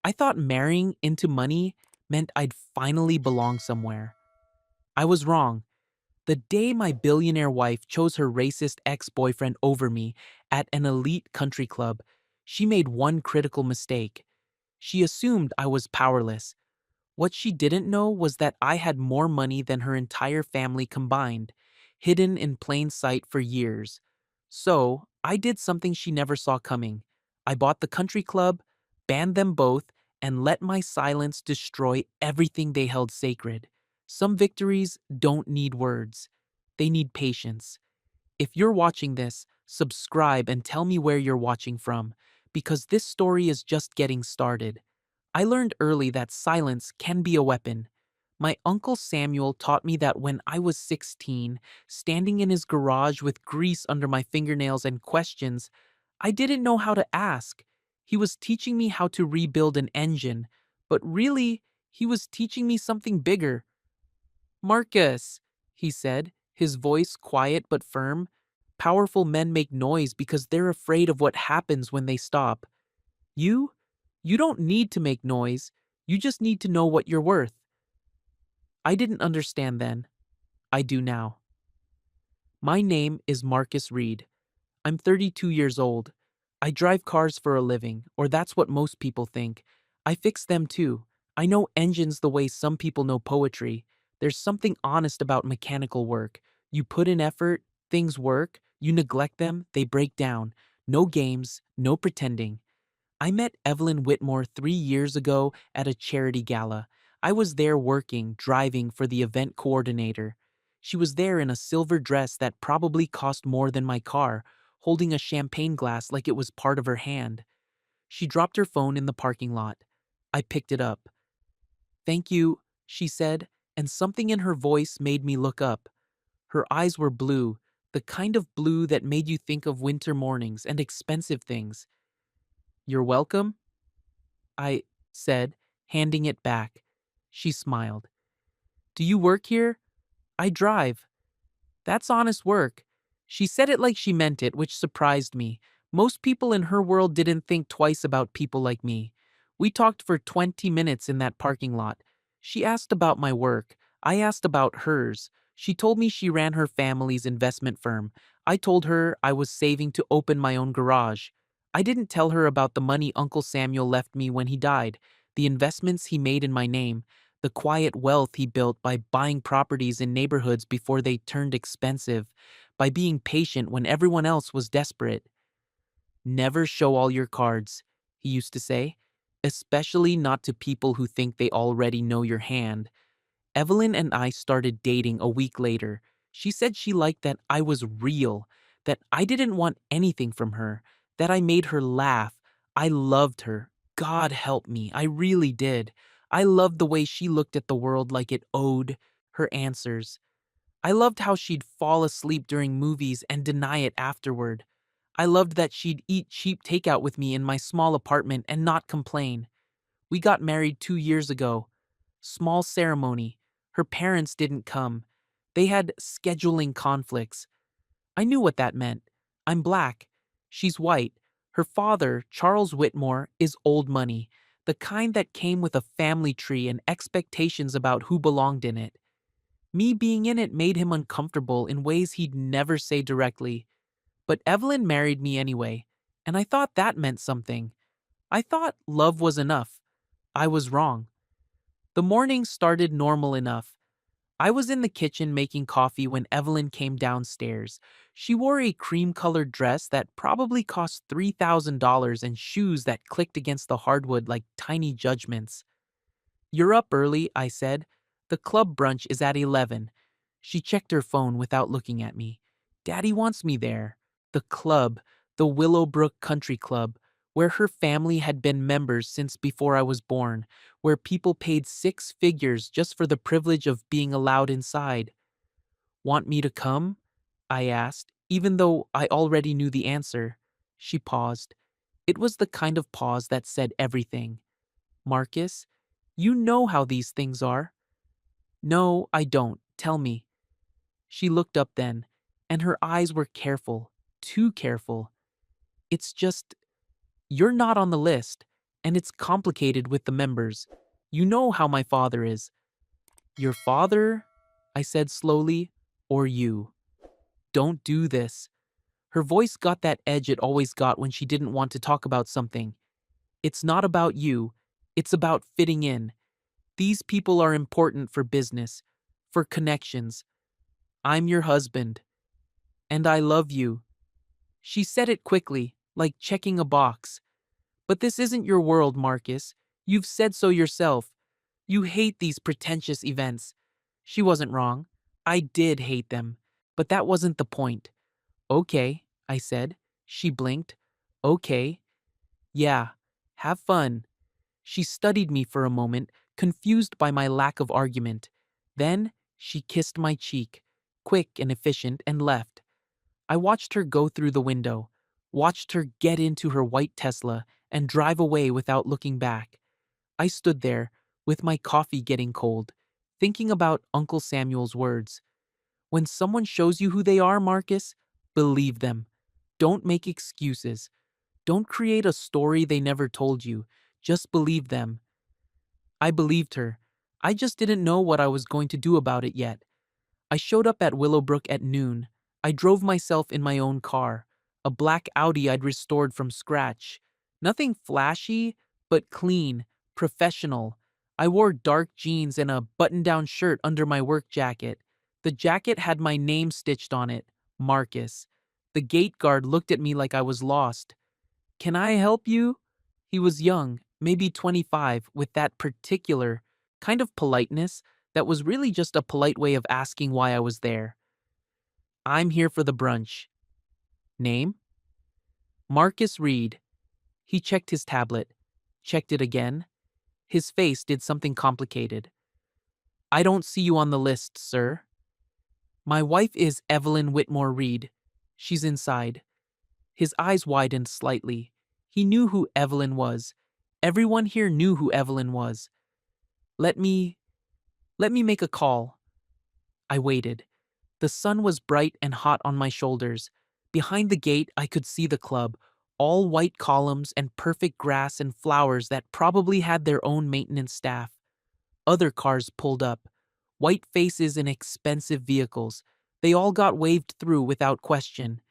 I thought marrying into money meant I'd finally belong somewhere. I was wrong. The day my billionaire wife chose her racist ex boyfriend over me at an elite country club, she made one critical mistake. She assumed I was powerless. What she didn't know was that I had more money than her entire family combined, hidden in plain sight for years. So, I did something she never saw coming. I bought the country club, banned them both, and let my silence destroy everything they held sacred. Some victories don't need words, they need patience. If you're watching this, subscribe and tell me where you're watching from, because this story is just getting started. I learned early that silence can be a weapon. My uncle Samuel taught me that when I was 16, standing in his garage with grease under my fingernails and questions I didn't know how to ask. He was teaching me how to rebuild an engine, but really, he was teaching me something bigger. Marcus, he said, his voice quiet but firm. Powerful men make noise because they're afraid of what happens when they stop. You? You don't need to make noise. You just need to know what you're worth. I didn't understand then. I do now. My name is Marcus Reed. I'm 32 years old. I drive cars for a living, or that's what most people think. I fix them too. I know engines the way some people know poetry. There's something honest about mechanical work. You put in effort, things work. You neglect them, they break down. No games, no pretending. I met Evelyn Whitmore 3 years ago at a charity gala. I was there working, driving for the event coordinator. She was there in a silver dress that probably cost more than my car, holding a champagne glass like it was part of her hand. She dropped her phone in the parking lot. I picked it up. "Thank you," she said, and something in her voice made me look up. Her eyes were blue, the kind of blue that made you think of winter mornings and expensive things. "You're welcome," I said, handing it back. She smiled. "Do you work here?" "I drive." "That's honest work." She said it like she meant it, which surprised me. Most people in her world didn't think twice about people like me. We talked for 20 minutes in that parking lot. She asked about my work. I asked about hers. She told me she ran her family's investment firm. I told her I was saving to open my own garage. I didn't tell her about the money Uncle Samuel left me when he died, the investments he made in my name, the quiet wealth he built by buying properties in neighborhoods before they turned expensive, by being patient when everyone else was desperate. "Never show all your cards," he used to say, "especially not to people who think they already know your hand." Evelyn and I started dating a week later. She said she liked that I was real, that I didn't want anything from her, that I made her laugh. I loved her. God help me, I really did. I loved the way she looked at the world like it owed her answers. I loved how she'd fall asleep during movies and deny it afterward. I loved that she'd eat cheap takeout with me in my small apartment and not complain. We got married 2 years ago. Small ceremony. Her parents didn't come. They had scheduling conflicts. I knew what that meant. I'm black. She's white. Her father, Charles Whitmore, is old money, the kind that came with a family tree and expectations about who belonged in it. Me being in it made him uncomfortable in ways he'd never say directly. But Evelyn married me anyway, and I thought that meant something. I thought love was enough. I was wrong. The morning started normal enough. I was in the kitchen making coffee when Evelyn came downstairs. She wore a cream-colored dress that probably cost $3,000 and shoes that clicked against the hardwood like tiny judgments. "You're up early," I said. "The club brunch is at 11." She checked her phone without looking at me. "Daddy wants me there." The club, the Willowbrook Country Club, where her family had been members since before I was born, where people paid six figures just for the privilege of being allowed inside. "Want me to come?" I asked, even though I already knew the answer. She paused. It was the kind of pause that said everything. "Marcus, you know how these things are." "No, I don't. Tell me." She looked up then, and her eyes were careful, too careful. "It's just, you're not on the list, and it's complicated with the members. You know how my father is. Your father? I said slowly. Or you. Don't do this. Her voice got that edge it always got when she didn't want to talk about something. It's not about you. It's about fitting in. These people are important for business, for connections. I'm your husband. And I love you. She said it quickly, like checking a box. But this isn't your world, Marcus. You've said so yourself. You hate these pretentious events. She wasn't wrong. I did hate them. But that wasn't the point. Okay, I said. She blinked. Okay. Yeah. Have fun. She studied me for a moment, confused by my lack of argument. Then she kissed my cheek, quick and efficient, and left. I watched her go through the window, watched her get into her white Tesla and drive away without looking back. I stood there, with my coffee getting cold, thinking about Uncle Samuel's words. When someone shows you who they are, Marcus, believe them. Don't make excuses. Don't create a story they never told you. Just believe them. I believed her. I just didn't know what I was going to do about it yet. I showed up at Willowbrook at noon. I drove myself in my own car, a black Audi I'd restored from scratch. Nothing flashy, but clean, professional. I wore dark jeans and a button-down shirt under my work jacket. The jacket had my name stitched on it, Marcus. The gate guard looked at me like I was lost. "Can I help you?" He was young, maybe 25, with that particular kind of politeness that was really just a polite way of asking why I was there. "I'm here for the brunch." "Name?" "Marcus Reed." He checked his tablet, checked it again. His face did something complicated. "I don't see you on the list, sir." "My wife is Evelyn Whitmore Reed. She's inside." His eyes widened slightly. He knew who Evelyn was. Everyone here knew who Evelyn was. Let me make a call." I waited. The sun was bright and hot on my shoulders. Behind the gate, I could see the club, all white columns and perfect grass and flowers that probably had their own maintenance staff. Other cars pulled up, white faces in expensive vehicles. They all got waved through without question.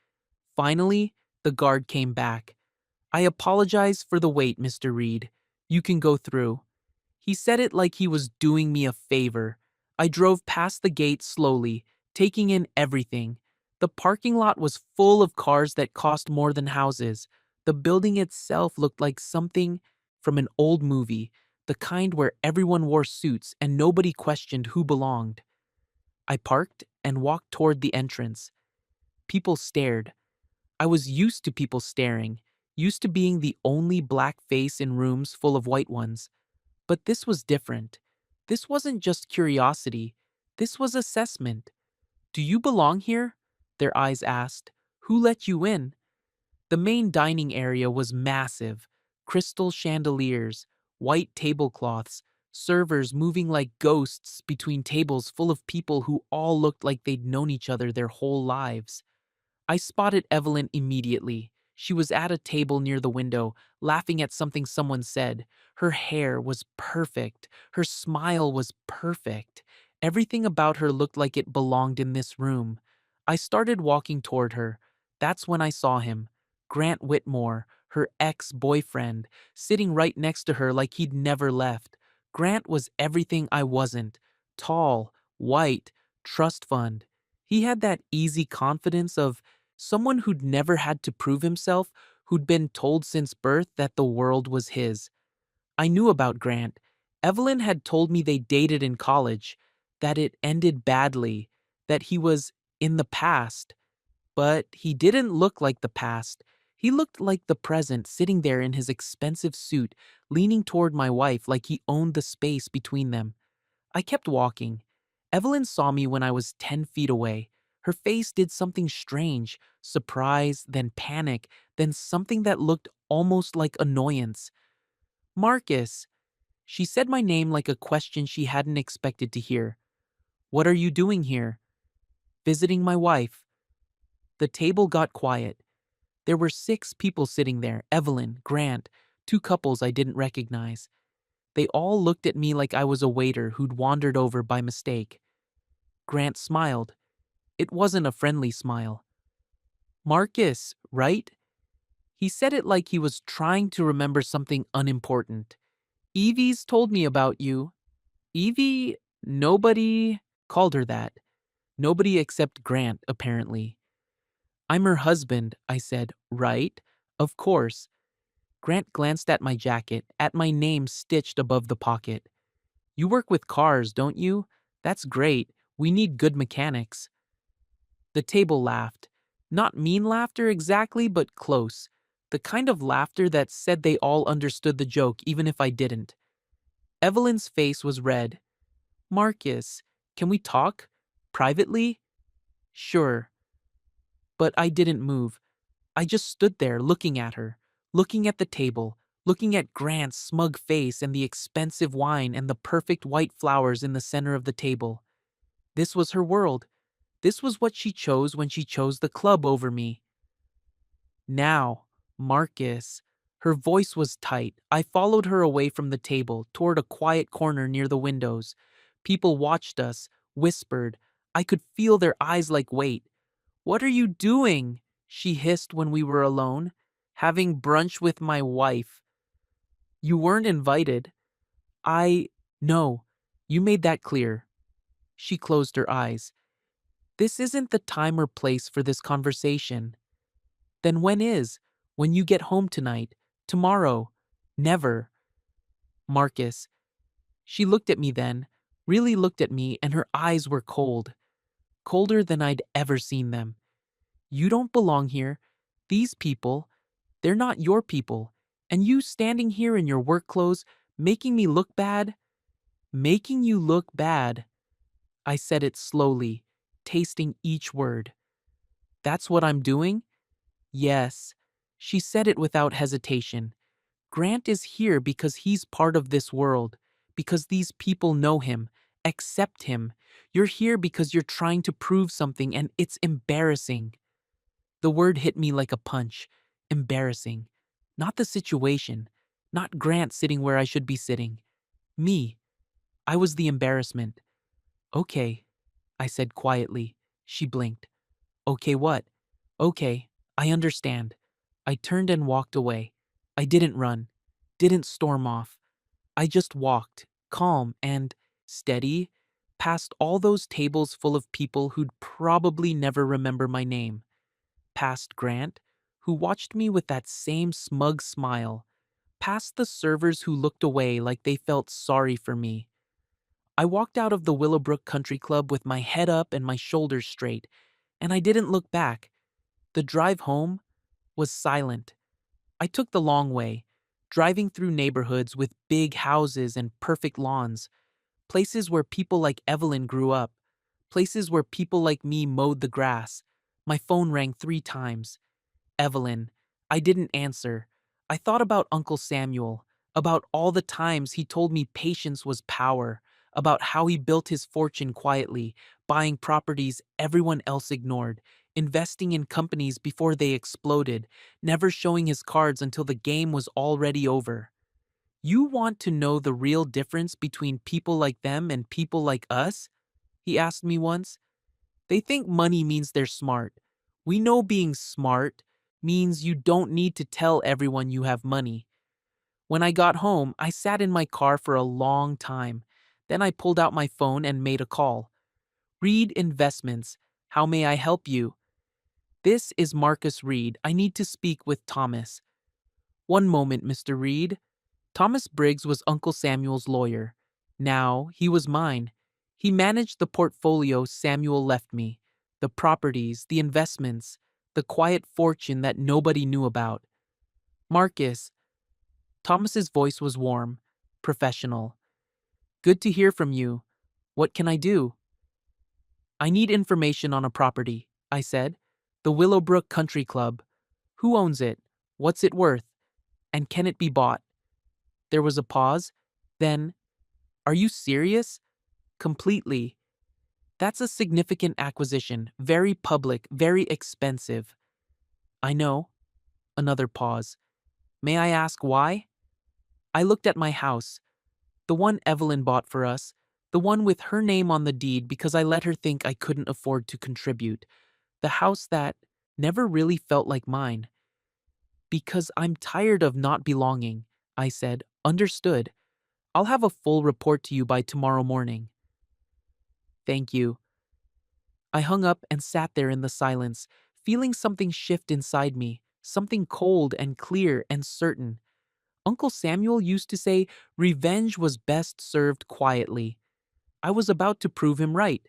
Finally, the guard came back. "I apologize for the wait, Mr. Reed. You can go through." He said it like he was doing me a favor. I drove past the gate slowly, taking in everything. The parking lot was full of cars that cost more than houses. The building itself looked like something from an old movie, the kind where everyone wore suits and nobody questioned who belonged. I parked and walked toward the entrance. People stared. I was used to people staring, used to being the only black face in rooms full of white ones. But this was different. This wasn't just curiosity. This was assessment. "Do you belong here?" their eyes asked. "Who let you in?" The main dining area was massive. Crystal chandeliers, white tablecloths, servers moving like ghosts between tables full of people who all looked like they'd known each other their whole lives. I spotted Evelyn immediately. She was at a table near the window, laughing at something someone said. Her hair was perfect. Her smile was perfect. Everything about her looked like it belonged in this room. I started walking toward her. That's when I saw him. Grant Whitmore, her ex-boyfriend, sitting right next to her like he'd never left. Grant was everything I wasn't. Tall, white, trust fund. He had that easy confidence of someone who'd never had to prove himself, who'd been told since birth that the world was his. I knew about Grant. Evelyn had told me they dated in college, that it ended badly, that he was in the past. But he didn't look like the past. He looked like the present, sitting there in his expensive suit, leaning toward my wife like he owned the space between them. I kept walking. Evelyn saw me when I was 10 feet away. Her face did something strange, surprise, then panic, then something that looked almost like annoyance. "Marcus." She said my name like a question she hadn't expected to hear. "What are you doing here?" "Visiting my wife." The table got quiet. There were 6 people sitting there: Evelyn, Grant, 2 couples I didn't recognize. They all looked at me like I was a waiter who'd wandered over by mistake. Grant smiled. It wasn't a friendly smile. Marcus, right? He said it like he was trying to remember something unimportant. Evie's told me about you. Evie, nobody called her that. Nobody except Grant, apparently. I'm her husband, I said. Right? Of course. Grant glanced at my jacket, at my name stitched above the pocket. You work with cars, don't you? That's great. We need good mechanics. The table laughed. Not mean laughter exactly, but close. The kind of laughter that said they all understood the joke, even if I didn't. Evelyn's face was red. Marcus, can we talk? Privately? Sure. But I didn't move. I just stood there looking at her, looking at the table, looking at Grant's smug face and the expensive wine and the perfect white flowers in the center of the table. This was her world. This was what she chose when she chose the club over me. Now, Marcus. Her voice was tight. I followed her away from the table, toward a quiet corner near the windows. People watched us, whispered. I could feel their eyes like weight. What are you doing? She hissed when we were alone. Having brunch with my wife. You weren't invited. No, you made that clear. She closed her eyes. This isn't the time or place for this conversation. Then when is? When you get home tonight? Tomorrow? Never. Marcus. She looked at me then, really looked at me, and her eyes were cold. Colder than I'd ever seen them. You don't belong here. These people, they're not your people. And you standing here in your work clothes, making me look bad? Making you look bad. I said it slowly, tasting each word. That's what I'm doing? Yes. She said it without hesitation. Grant is here because he's part of this world, because these people know him, accept him. You're here because you're trying to prove something and it's embarrassing. The word hit me like a punch. Embarrassing. Not the situation. Not Grant sitting where I should be sitting. Me. I was the embarrassment. Okay, I said quietly. She blinked. Okay what? Okay, I understand. I turned and walked away. I didn't run. Didn't storm off. I just walked, calm and steady, past all those tables full of people who'd probably never remember my name. Past Grant, who watched me with that same smug smile. Past the servers who looked away like they felt sorry for me. I walked out of the Willowbrook Country Club with my head up and my shoulders straight, and I didn't look back. The drive home was silent. I took the long way, driving through neighborhoods with big houses and perfect lawns, places where people like Evelyn grew up, places where people like me mowed the grass. My phone rang 3 times. Evelyn. I didn't answer. I thought about Uncle Samuel, about all the times he told me patience was power, about how he built his fortune quietly, buying properties everyone else ignored, investing in companies before they exploded, never showing his cards until the game was already over. You want to know the real difference between people like them and people like us? He asked me once. They think money means they're smart. We know being smart means you don't need to tell everyone you have money. When I got home, I sat in my car for a long time. Then I pulled out my phone and made a call. Reed Investments. How may I help you? This is Marcus Reed. I need to speak with Thomas. One moment, Mr. Reed. Thomas Briggs was Uncle Samuel's lawyer. Now, he was mine. He managed the portfolio Samuel left me, the properties, the investments, the quiet fortune that nobody knew about. Marcus. Thomas's voice was warm, professional. Good to hear from you. What can I do? I need information on a property, I said. The Willowbrook Country Club. Who owns it? What's it worth? And can it be bought? There was a pause. Then, are you serious? Completely. That's a significant acquisition, very public, very expensive. I know. Another pause. May I ask why? I looked at my house, the one Evelyn bought for us, the one with her name on the deed because I let her think I couldn't afford to contribute, the house that never really felt like mine. Because I'm tired of not belonging, I said. Understood. I'll have a full report to you by tomorrow morning. Thank you. I hung up and sat there in the silence, feeling something shift inside me, something cold and clear and certain. Uncle Samuel used to say revenge was best served quietly. I was about to prove him right.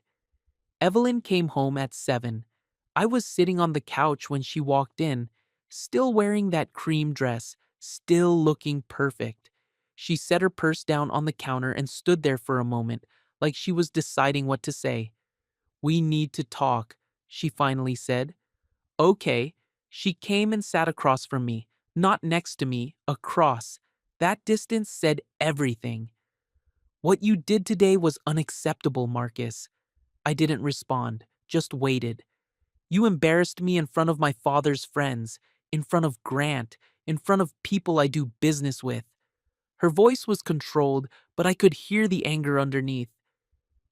Evelyn came home at 7. I was sitting on the couch when she walked in, still wearing that cream dress, still looking perfect. She set her purse down on the counter and stood there for a moment, like she was deciding what to say. We need to talk, she finally said. Okay. She came and sat across from me, not next to me, across. That distance said everything. What you did today was unacceptable, Marcus. I didn't respond, just waited. You embarrassed me in front of my father's friends, in front of Grant, in front of people I do business with. Her voice was controlled, but I could hear the anger underneath.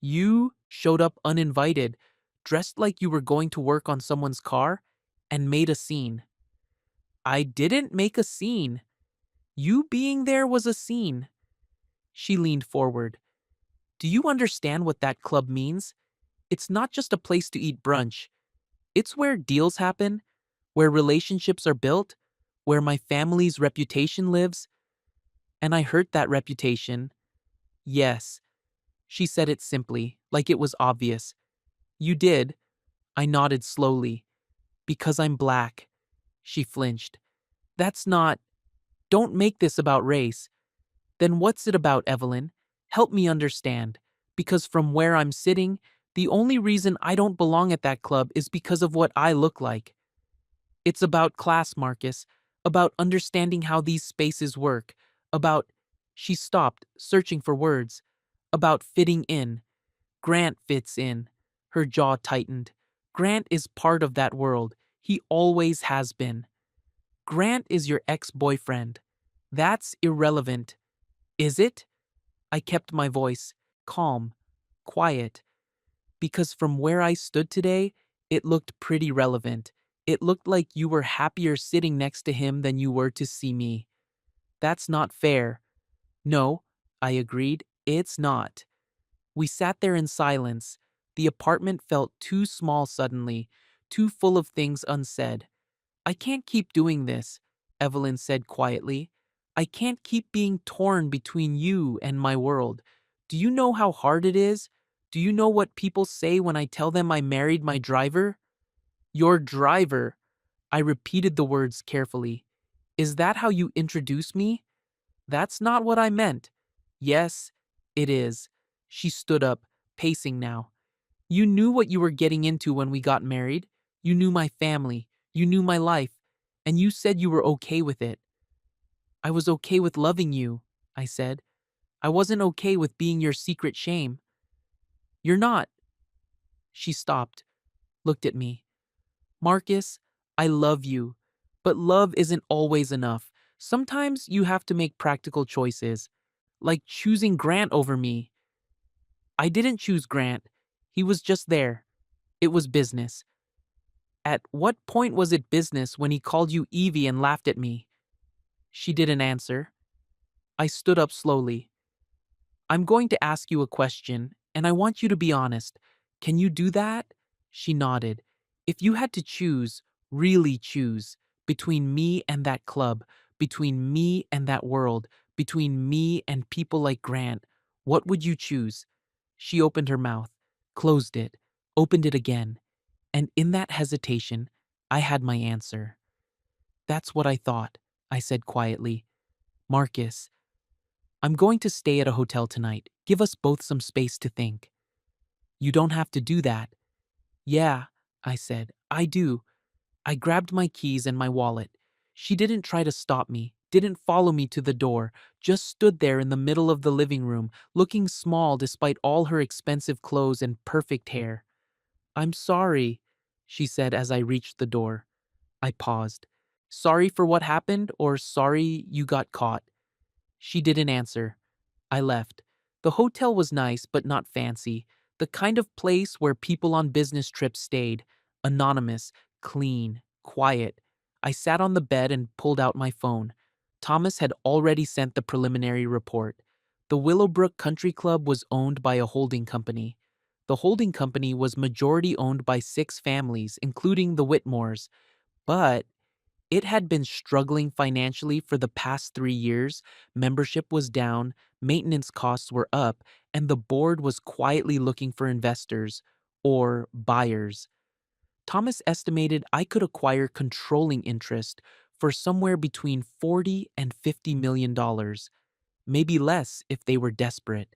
You showed up uninvited, dressed like you were going to work on someone's car, and made a scene. I didn't make a scene. You being there was a scene. She leaned forward. Do you understand what that club means? It's not just a place to eat brunch. It's where deals happen, where relationships are built, where my family's reputation lives. And I hurt that reputation. Yes. She said it simply, like it was obvious. You did. I nodded slowly. Because I'm black. She flinched. That's not. Don't make this about race. Then what's it about, Evelyn? Help me understand. Because from where I'm sitting, the only reason I don't belong at that club is because of what I look like. It's about class, Marcus. About understanding how these spaces work. About. She stopped, searching for words. About fitting in. Grant fits in. Her jaw tightened. Grant is part of that world. He always has been. Grant is your ex-boyfriend. That's irrelevant. Is it? I kept my voice, calm, quiet, because from where I stood today, it looked pretty relevant. It looked like you were happier sitting next to him than you were to see me. That's not fair. No, I agreed, it's not. We sat there in silence. The apartment felt too small suddenly, too full of things unsaid. I can't keep doing this, Evelyn said quietly. I can't keep being torn between you and my world. Do you know how hard it is? Do you know what people say when I tell them I married my driver? Your driver. I repeated the words carefully. Is that how you introduce me? That's not what I meant. Yes, it is. She stood up, pacing now. You knew what you were getting into when we got married. You knew my family. You knew my life. And you said you were okay with it. I was okay with loving you, I said. I wasn't okay with being your secret shame. You're not. She stopped, looked at me. Marcus, I love you. But love isn't always enough. Sometimes you have to make practical choices, like choosing Grant over me. I didn't choose Grant. He was just there. It was business. At what point was it business when he called you Evie and laughed at me? She didn't answer. I stood up slowly. I'm going to ask you a question, and I want you to be honest. Can you do that? She nodded. If you had to choose, really choose, between me and that club, between me and that world, between me and people like Grant, what would you choose? She opened her mouth, closed it, opened it again, and in that hesitation, I had my answer. That's what I thought, I said quietly. Marcus, I'm going to stay at a hotel tonight. Give us both some space to think. You don't have to do that. Yeah, I said, I do. I grabbed my keys and my wallet. She didn't try to stop me, didn't follow me to the door, just stood there in the middle of the living room, looking small despite all her expensive clothes and perfect hair. I'm sorry, she said as I reached the door. I paused. Sorry for what happened or sorry you got caught? She didn't answer. I left. The hotel was nice, but not fancy. The kind of place where people on business trips stayed. Anonymous, clean, quiet. I sat on the bed and pulled out my phone. Thomas had already sent the preliminary report. The Willowbrook Country Club was owned by a holding company. The holding company was majority owned by 6 families, including the Whitmores, but it had been struggling financially for the past 3 years. Membership was down, maintenance costs were up, and the board was quietly looking for investors or buyers. Thomas estimated I could acquire controlling interest for somewhere between 40 and $50 million, maybe less if they were desperate.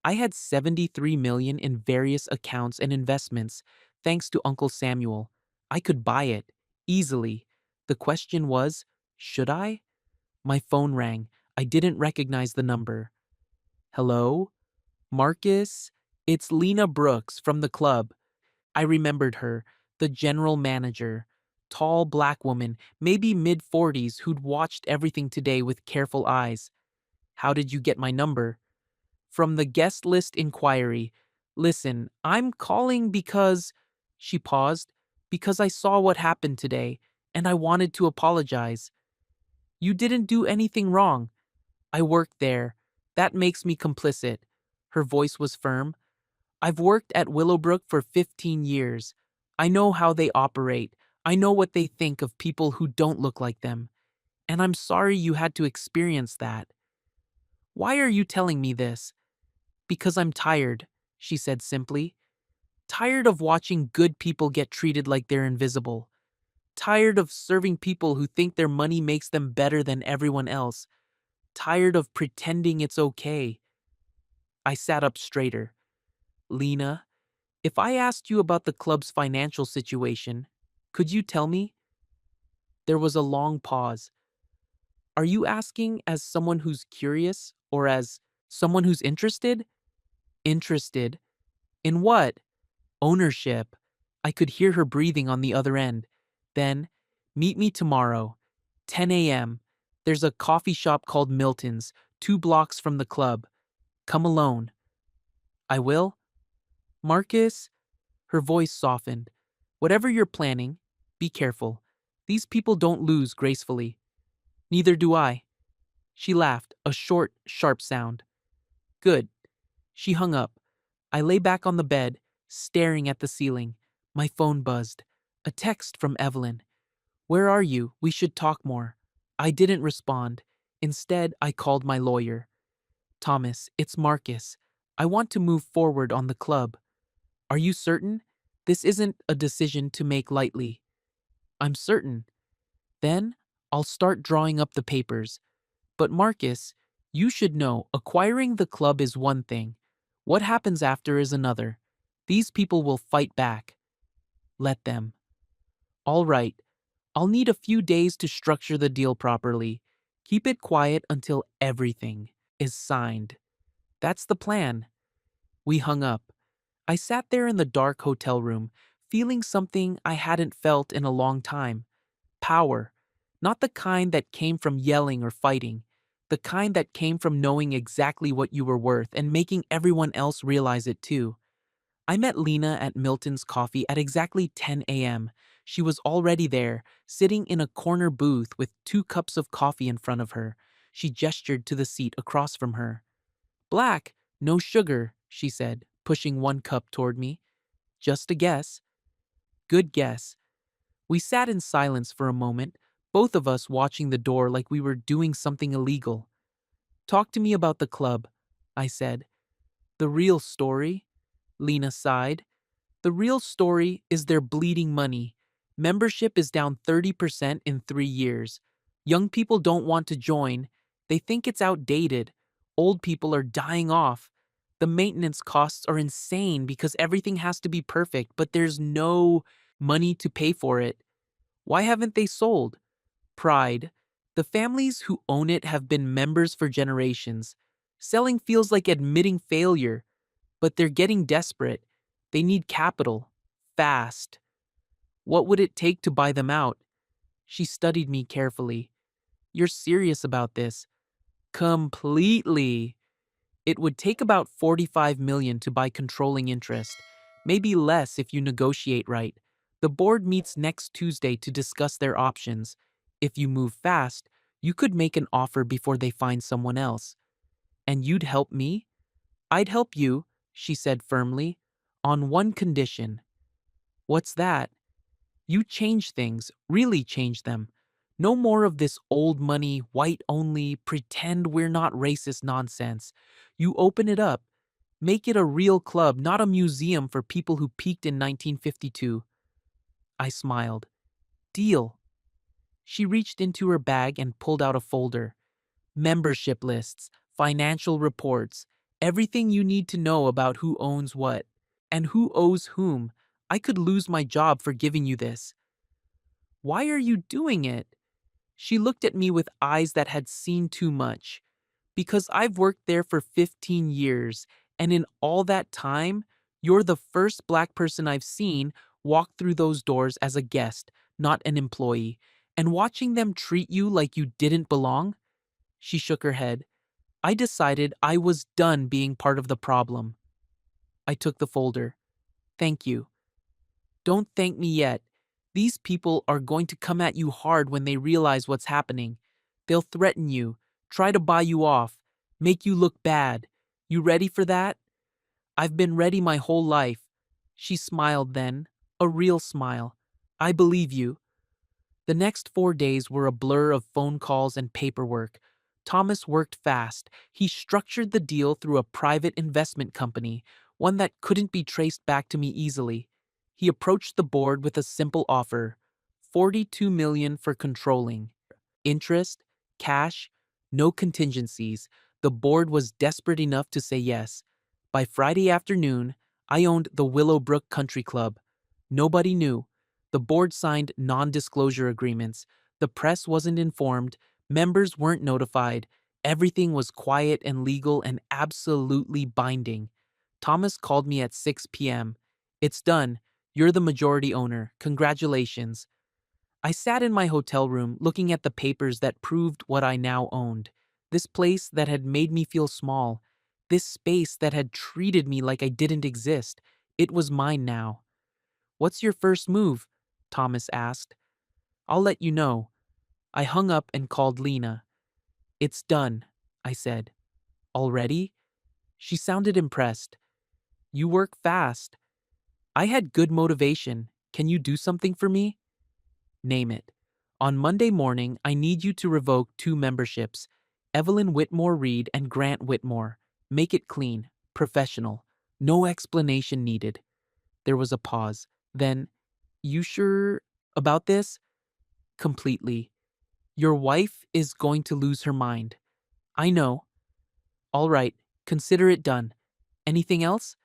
I had 73 million in various accounts and investments thanks to Uncle Samuel. I could buy it easily. The question was, should I? My phone rang. I didn't recognize the number. Hello? Marcus? It's Lena Brooks from the club. I remembered her, the general manager. Tall black woman, maybe mid-40s, who'd watched everything today with careful eyes. How did you get my number? From the guest list inquiry. Listen, I'm calling because. She paused. Because I saw what happened today, and I wanted to apologize. You didn't do anything wrong. I worked there. That makes me complicit. Her voice was firm. I've worked at Willowbrook for 15 years. I know how they operate. I know what they think of people who don't look like them. And I'm sorry you had to experience that. Why are you telling me this? Because I'm tired, she said simply. Tired of watching good people get treated like they're invisible. Tired of serving people who think their money makes them better than everyone else. Tired of pretending it's okay. I sat up straighter. Lena, if I asked you about the club's financial situation, could you tell me? There was a long pause. Are you asking as someone who's curious or as someone who's interested? Interested. In what? Ownership. I could hear her breathing on the other end. Then, meet me tomorrow, 10 a.m. There's a coffee shop called Milton's, 2 blocks from the club. Come alone. I will? Marcus? Her voice softened. Whatever you're planning, be careful. These people don't lose gracefully. Neither do I. She laughed, a short, sharp sound. Good. She hung up. I lay back on the bed, staring at the ceiling. My phone buzzed. A text from Evelyn. Where are you? We should talk more. I didn't respond. Instead, I called my lawyer. Thomas, it's Marcus. I want to move forward on the club. Are you certain? This isn't a decision to make lightly. I'm certain. Then, I'll start drawing up the papers. But Marcus, you should know acquiring the club is one thing. What happens after is another. These people will fight back. Let them. All right. I'll need a few days to structure the deal properly. Keep it quiet until everything is signed. That's the plan. We hung up. I sat there in the dark hotel room, feeling something I hadn't felt in a long time. Power. Not the kind that came from yelling or fighting. The kind that came from knowing exactly what you were worth and making everyone else realize it too. I met Lena at Milton's Coffee at exactly 10 a.m. She was already there, sitting in a corner booth with 2 cups of coffee in front of her. She gestured to the seat across from her. Black, no sugar, she said, pushing 1 cup toward me. Just a guess. Good guess. We sat in silence for a moment, both of us watching the door like we were doing something illegal. Talk to me about the club, I said. The real story? Lena sighed. The real story is their bleeding money. Membership is down 30% in 3 years. Young people don't want to join. They think it's outdated. Old people are dying off. The maintenance costs are insane because everything has to be perfect, but there's no money to pay for it. Why haven't they sold? Pride. The families who own it have been members for generations. Selling feels like admitting failure, but they're getting desperate. They need capital. Fast. What would it take to buy them out? She studied me carefully. You're serious about this? Completely. It would take about 45 million to buy controlling interest, maybe less if you negotiate right. The board meets next Tuesday to discuss their options. If you move fast, you could make an offer before they find someone else. And you'd help me? I'd help you, she said firmly, on one condition. What's that? You change things, really change them. No more of this old money, white only, pretend we're not racist nonsense. You open it up. Make it a real club, not a museum for people who peaked in 1952. I smiled. Deal. She reached into her bag and pulled out a folder. Membership lists, financial reports, everything you need to know about who owns what and who owes whom. I could lose my job for giving you this. Why are you doing it? She looked at me with eyes that had seen too much. Because I've worked there for 15 years, and in all that time, you're the first black person I've seen walk through those doors as a guest, not an employee. And watching them treat you like you didn't belong? She shook her head. I decided I was done being part of the problem. I took the folder. Thank you. Don't thank me yet. These people are going to come at you hard when they realize what's happening. They'll threaten you, try to buy you off, make you look bad. You ready for that? I've been ready my whole life. She smiled then, a real smile. I believe you. The next 4 days were a blur of phone calls and paperwork. Thomas worked fast. He structured the deal through a private investment company, one that couldn't be traced back to me easily. He approached the board with a simple offer, 42 million for controlling. Interest, cash, no contingencies. The board was desperate enough to say yes. By Friday afternoon, I owned the Willowbrook Country Club. Nobody knew. The board signed non-disclosure agreements. The press wasn't informed. Members weren't notified. Everything was quiet and legal and absolutely binding. Thomas called me at 6 p.m. It's done. You're the majority owner. Congratulations. I sat in my hotel room looking at the papers that proved what I now owned. This place that had made me feel small. This space that had treated me like I didn't exist. It was mine now. What's your first move? Thomas asked. I'll let you know. I hung up and called Lena. It's done, I said. Already? She sounded impressed. You work fast. I had good motivation. Can you do something for me? Name it. On Monday morning, I need you to revoke 2 memberships, Evelyn Whitmore Reed and Grant Whitmore. Make it clean, professional. No explanation needed. There was a pause. Then, you sure about this? Completely. Your wife is going to lose her mind. I know. All right, consider it done. Anything else?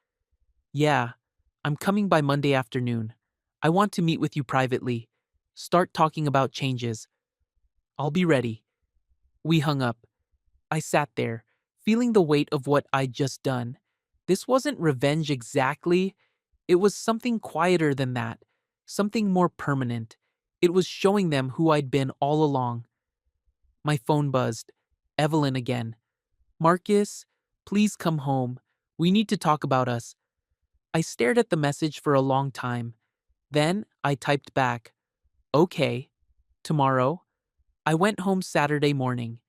Yeah, I'm coming by Monday afternoon. I want to meet with you privately. Start talking about changes. I'll be ready. We hung up. I sat there, feeling the weight of what I'd just done. This wasn't revenge exactly. It was something quieter than that, something more permanent. It was showing them who I'd been all along. My phone buzzed. Evelyn again. Marcus, please come home. We need to talk about us. I stared at the message for a long time. Then I typed back, okay, tomorrow. I went home Saturday morning.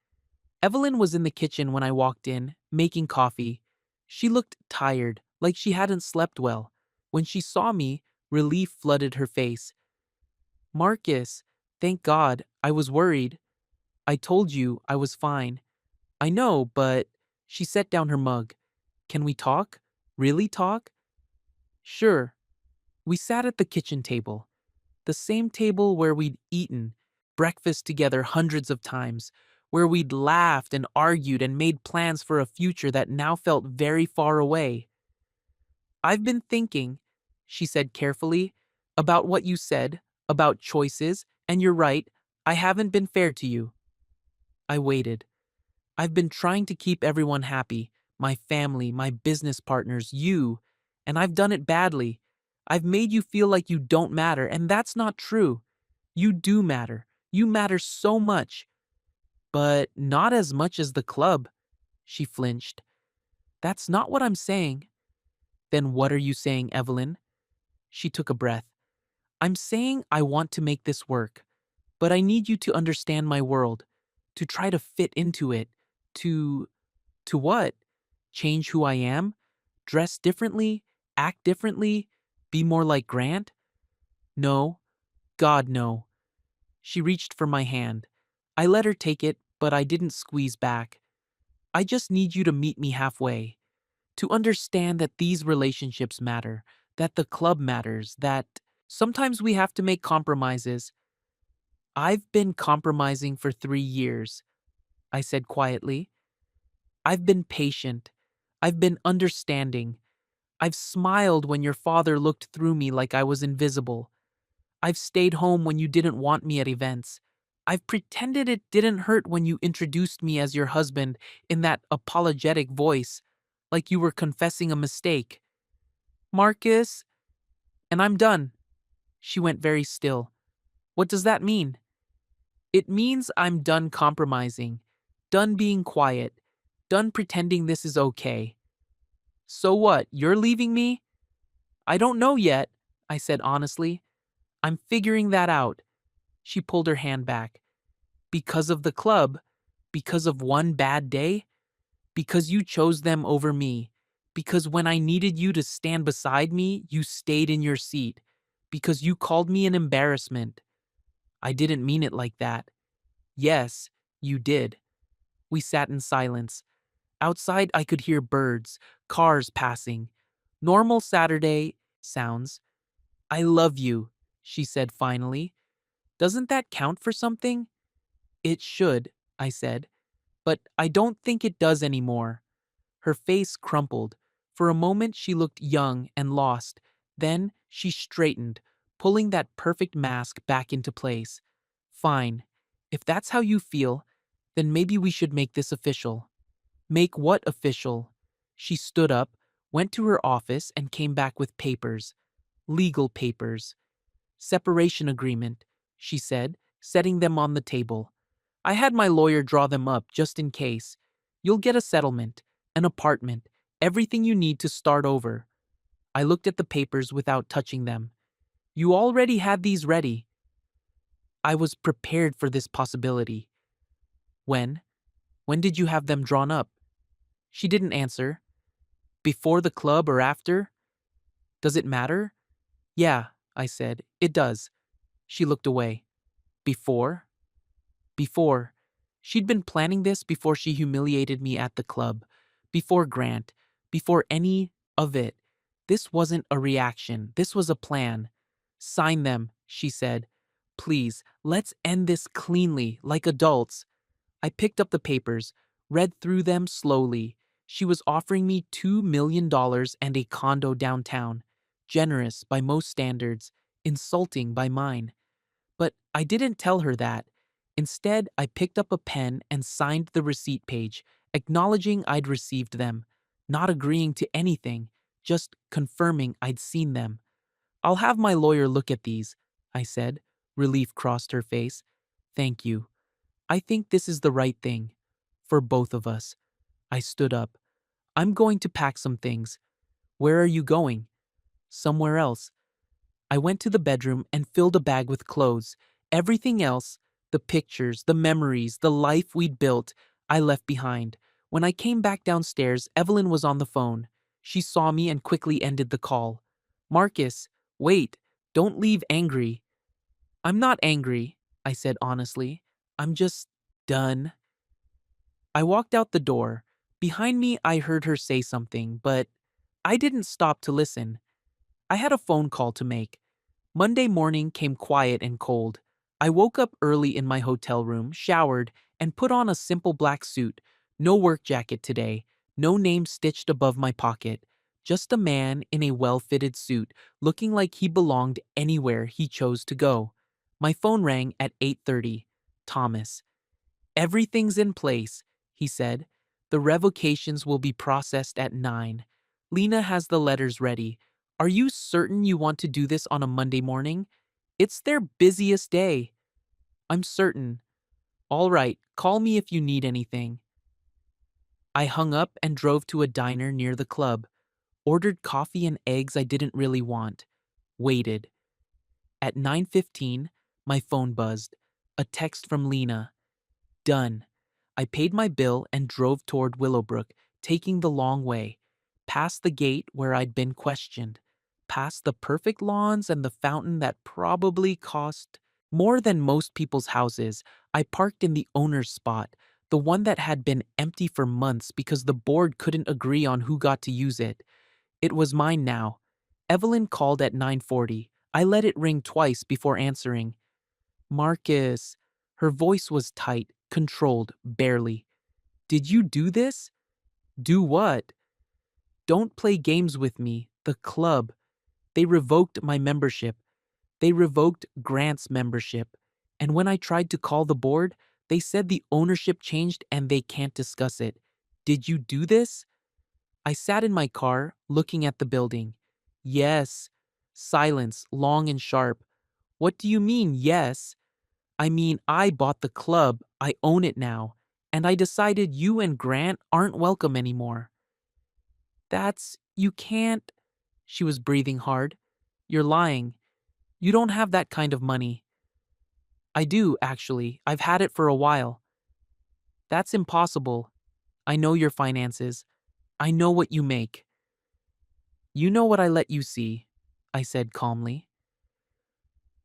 Evelyn was in the kitchen when I walked in, making coffee. She looked tired, like she hadn't slept well. When she saw me, relief flooded her face. Marcus, thank God, I was worried. I told you I was fine. I know, but... She set down her mug. Can we talk? Really talk? Sure. We sat at the kitchen table. The same table where we'd eaten breakfast together hundreds of times, where we'd laughed and argued and made plans for a future that now felt very far away. I've been thinking, she said carefully, about what you said, about choices, and you're right, I haven't been fair to you. I waited. I've been trying to keep everyone happy, my family, my business partners, you, and I've done it badly. I've made you feel like you don't matter, and that's not true. You do matter. You matter so much. But not as much as the club. She flinched. That's not what I'm saying. Then what are you saying, Evelyn? She took a breath. I'm saying I want to make this work, but I need you to understand my world, to try to fit into it, to. To what? Change who I am? Dress differently? Act differently? Be more like Grant? No. God, no. She reached for my hand. I let her take it, but I didn't squeeze back. I just need you to meet me halfway, to understand that these relationships matter, that the club matters, that sometimes we have to make compromises. I've been compromising for 3 years, I said quietly. I've been patient. I've been understanding. I've smiled when your father looked through me like I was invisible. I've stayed home when you didn't want me at events. I've pretended it didn't hurt when you introduced me as your husband in that apologetic voice, like you were confessing a mistake. Marcus, and I'm done. She went very still. What does that mean? It means I'm done compromising, done being quiet, done pretending this is okay. So what, you're leaving me? I don't know yet, I said honestly. I'm figuring that out. She pulled her hand back. Because of the club? Because of one bad day? Because you chose them over me? Because when I needed you to stand beside me, you stayed in your seat? Because you called me an embarrassment? I didn't mean it like that. Yes, you did. We sat in silence. Outside, I could hear birds, cars passing. Normal Saturday sounds. I love you, she said finally. Doesn't that count for something? It should, I said, but I don't think it does anymore. Her face crumpled. For a moment, she looked young and lost. Then she straightened, pulling that perfect mask back into place. Fine. If that's how you feel, then maybe we should make this official. Make what official? She stood up, went to her office, and came back with papers. Legal papers. Separation agreement, she said, setting them on the table. I had my lawyer draw them up just in case. You'll get a settlement, an apartment, everything you need to start over. I looked at the papers without touching them. You already had these ready. I was prepared for this possibility. When? When did you have them drawn up? She didn't answer. Before the club or after? Does it matter? Yeah, I said, it does. She looked away. Before? Before. She'd been planning this before she humiliated me at the club. Before Grant. Before any of it. This wasn't a reaction. This was a plan. Sign them, she said. Please, let's end this cleanly, like adults. I picked up the papers, read through them slowly. She was offering me $2 million and a condo downtown. Generous by most standards, insulting by mine. But I didn't tell her that. Instead, I picked up a pen and signed the receipt page, acknowledging I'd received them, not agreeing to anything, just confirming I'd seen them. I'll have my lawyer look at these, I said. Relief crossed her face. Thank you. I think this is the right thing. For both of us. I stood up. I'm going to pack some things. Where are you going? Somewhere else. I went to the bedroom and filled a bag with clothes. Everything else, the pictures, the memories, the life we'd built, I left behind. When I came back downstairs, Evelyn was on the phone. She saw me and quickly ended the call. Marcus, wait, don't leave angry. I'm not angry, I said honestly. I'm just done. I walked out the door. Behind me, I heard her say something, but I didn't stop to listen. I had a phone call to make. Monday morning came quiet and cold. I woke up early in my hotel room, showered, and put on a simple black suit. No work jacket today, no name stitched above my pocket. Just a man in a well-fitted suit, looking like he belonged anywhere he chose to go. My phone rang at 8:30. Thomas. Everything's in place, he said. The revocations will be processed at 9. Lena has the letters ready. Are you certain you want to do this on a Monday morning? It's their busiest day. I'm certain. All right, call me if you need anything. I hung up and drove to a diner near the club, ordered coffee and eggs I didn't really want, waited. At 9:15, my phone buzzed. A text from Lena. Done. I paid my bill and drove toward Willowbrook, taking the long way, past the gate where I'd been questioned, past the perfect lawns and the fountain that probably cost more than most people's houses. I parked in the owner's spot, the one that had been empty for months because the board couldn't agree on who got to use it. It was mine now. Evelyn called at 9:40. I let it ring twice before answering. Marcus. Her voice was tight, controlled, barely. Did you do this? Do what? Don't play games with me. The club. They revoked my membership. They revoked Grant's membership. And when I tried to call the board, they said the ownership changed and they can't discuss it. Did you do this? I sat in my car, looking at the building. Yes. Silence, long and sharp. What do you mean, yes? I mean, I bought the club, I own it now, and I decided you and Grant aren't welcome anymore. You can't. She was breathing hard. You're lying. You don't have that kind of money. I do, actually. I've had it for a while. That's impossible. I know your finances. I know what you make. You know what I let you see, I said calmly.